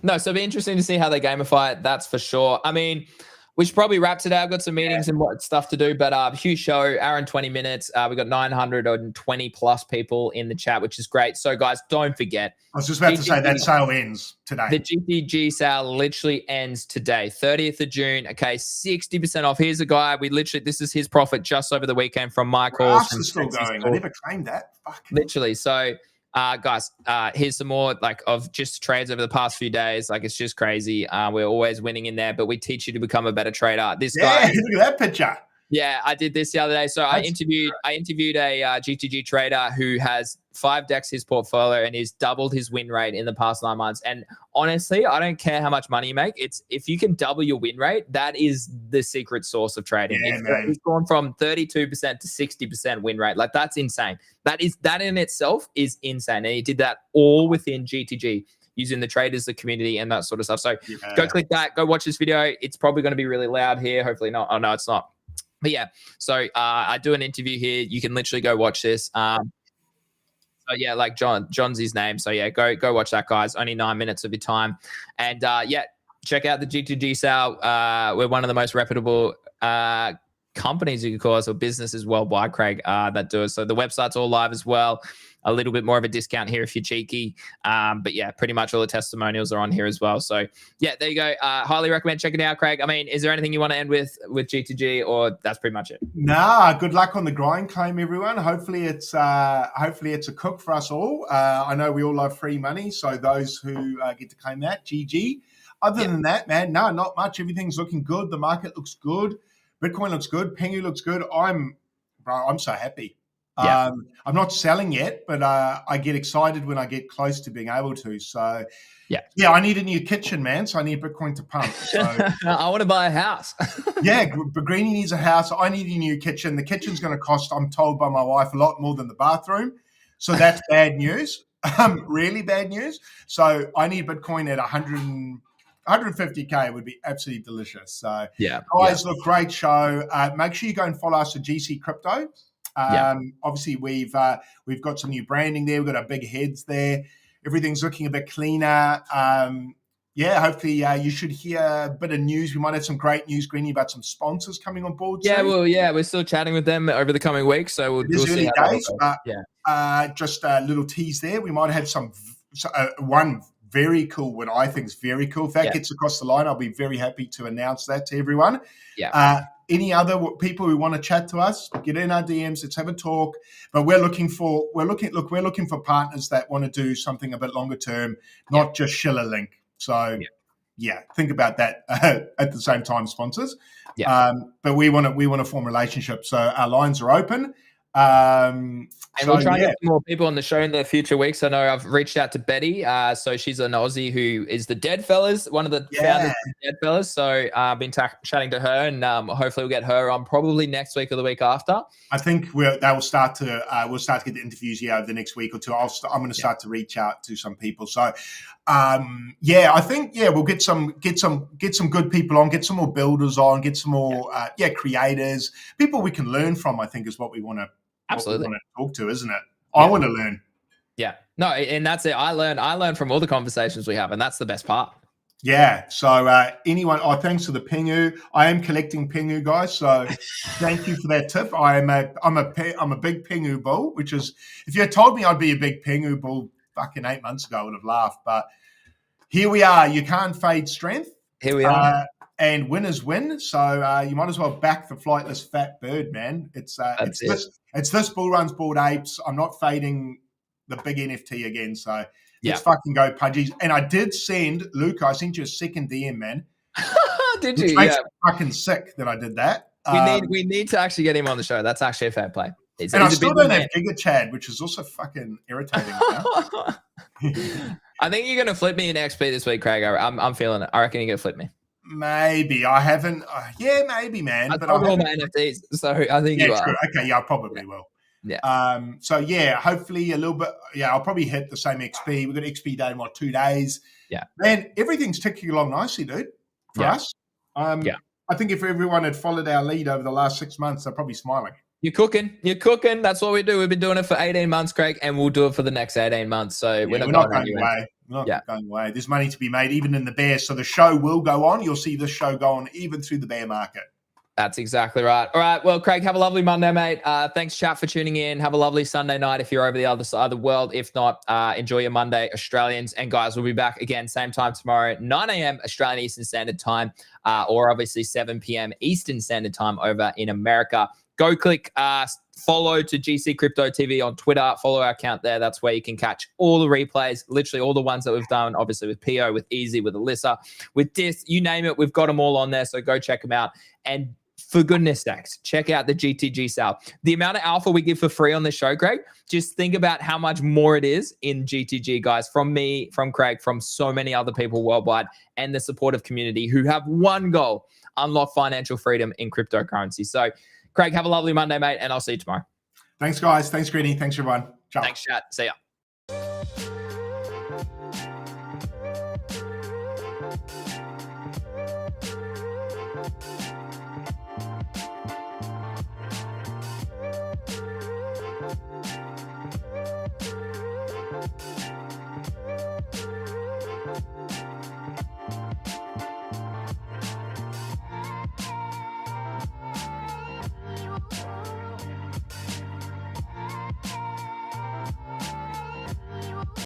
No, so it'll be interesting to see how they gamify it. That's for sure. I mean, we should probably wrap today. I've got some meetings and what stuff to do, but huge show, hour and 20 minutes. We've got 920 plus people in the chat, which is great. So guys, don't forget. I was just about to say that sale ends today. The GTG sale literally ends today, 30th of June. Okay, 60% off. Here's a guy. This is his profit just over the weekend from Michael. Still going. I never claimed that. Fuck. Literally. So guys, here's some more of just trades over the past few days. Like, it's just crazy. We're always winning in there, but we teach you to become a better trader. This guy, look at that picture. Yeah, I did this the other day. So I interviewed a GTG trader who has 5 decks his portfolio and he's doubled his win rate in the past 9 months. And honestly, I don't care how much money you make. It's if you can double your win rate, that is the secret sauce of trading. He's gone from 32% to 60% win rate. Like, that's insane. That in itself is insane. And he did that all within GTG, using the traders, the community, and that sort of stuff. So go click that. Go watch this video. It's probably going to be really loud here. Hopefully not. Oh, no, it's not. But yeah, so I do an interview here. You can literally go watch this. So yeah, like John's his name. So yeah, go watch that, guys. Only 9 minutes of your time. And yeah, check out the GTG sale. We're one of the most reputable companies, you could call us, or businesses worldwide, Craig, that do it. So the website's all live as well. A little bit more of a discount here if you're cheeky. But yeah, pretty much all the testimonials are on here as well. So yeah, there you go. Highly recommend checking it out, Craig. I mean, is there anything you want to end with GTG, or that's pretty much it? Nah, good luck on the grind claim, everyone. Hopefully it's a cook for us all. I know we all love free money, so those who get to claim that, GG. Other than that, man, no, not much. Everything's looking good. The market looks good. Bitcoin looks good. Pengu looks good. I'm so happy. Yeah. I'm not selling yet, but I get excited when I get close to being able to. So yeah, I need a new kitchen, man. So I need Bitcoin to pump. So I want to buy a house. Yeah, Greenie needs a house. I need a new kitchen. The kitchen's going to cost, I'm told by my wife, a lot more than the bathroom. So that's bad news. Really bad news. So I need Bitcoin at 150K would be absolutely delicious. So yeah, guys, look, great show. Make sure you go and follow us at GC Crypto. Obviously we've got some new branding there. We've got our big heads there. Everything's looking a bit cleaner. Hopefully you should hear a bit of news. We might have some great news, Greenie, about some sponsors coming on board soon. We're still chatting with them over the coming weeks. So we'll see how days, just a little tease there. We might have one very cool, what I think is very cool. If that gets across the line, I'll be very happy to announce that to everyone. Any other people who want to chat to us, get in our DMs. Let's have a talk. But we're looking for partners that want to do something a bit longer term, not just shill a link. So think about that at the same time, sponsors. But we want to form relationships. So our lines are open. And we'll try and get more people on the show in the future weeks. I know I've reached out to Betty. So she's an Aussie who is the Dead Fellas, one of the founders of the Dead Fellas. So I've been chatting to her, and hopefully we'll get her on probably next week or the week after. I think we'll start to get the interviews over the next week or two. I'm going to start to reach out to some people. So I think we'll get some good people on, get some more builders on, get some more creators, people we can learn from. I think is what we want to. Absolutely. Want to talk to, isn't it? I want to learn. Yeah. No, and that's it. I learn from all the conversations we have, and that's the best part. Yeah. So anyone, thanks to the PENGU. I am collecting PENGU, guys. So thank you for that tip. I'm a big PENGU bull, which is, if you had told me I'd be a big PENGU bull fucking 8 months ago, I would have laughed. But here we are. You can't fade strength. Here we are. And winners win. So you might as well back the flightless fat bird, man. It's this bull runs Bored Apes. I'm not fading the big NFT again. So let's fucking go, Pudgies. And I did send Luca. I sent you a second DM, man. Did you? Which makes me fucking sick that I did that. We need to actually get him on the show. That's actually a fair play. And I still don't have Giga Chad, which is also fucking irritating. I think you're going to flip me in XP this week, Craig. I'm feeling it. I reckon you're going to flip me. Maybe. I haven't. Yeah, maybe, man. But I all my NFTs, so I think you are. True. Okay, yeah, I probably will. Yeah. So, yeah, hopefully a little bit. Yeah, I'll probably hit the same XP. We've got XP day in, 2 days? Yeah. Man, everything's ticking along nicely, dude, for us. I think if everyone had followed our lead over the last 6 months, they're probably smiling. You're cooking. That's what we do. We've been doing it for 18 months, Craig, and we'll do it for the next 18 months. So we're not going away. We're not going away. There's money to be made, even in the bear. So the show will go on. You'll see this show go on even through the bear market. That's exactly right. All right. Well, Craig, have a lovely Monday, mate. Thanks, chat, for tuning in. Have a lovely Sunday night if you're over the other side of the world. If not, enjoy your Monday, Australians. And guys, we'll be back again same time tomorrow, 9 a.m. Australian Eastern Standard Time, or obviously 7 p.m. Eastern Standard Time over in America. Go click follow to GC Crypto TV on Twitter. Follow our account there. That's where you can catch all the replays, literally all the ones that we've done, obviously with Pio, with Easy, with Alyssa, with Dis, you name it. We've got them all on there. So go check them out. And for goodness sakes, check out the GTG sale. The amount of alpha we give for free on this show, Craig, just think about how much more it is in GTG, guys, from me, from Craig, from so many other people worldwide, and the supportive community who have one goal: unlock financial freedom in cryptocurrency. So, Craig, have a lovely Monday, mate, and I'll see you tomorrow. Thanks, guys. Thanks, Greeny. Thanks, everyone. Ciao. Thanks, chat. See ya.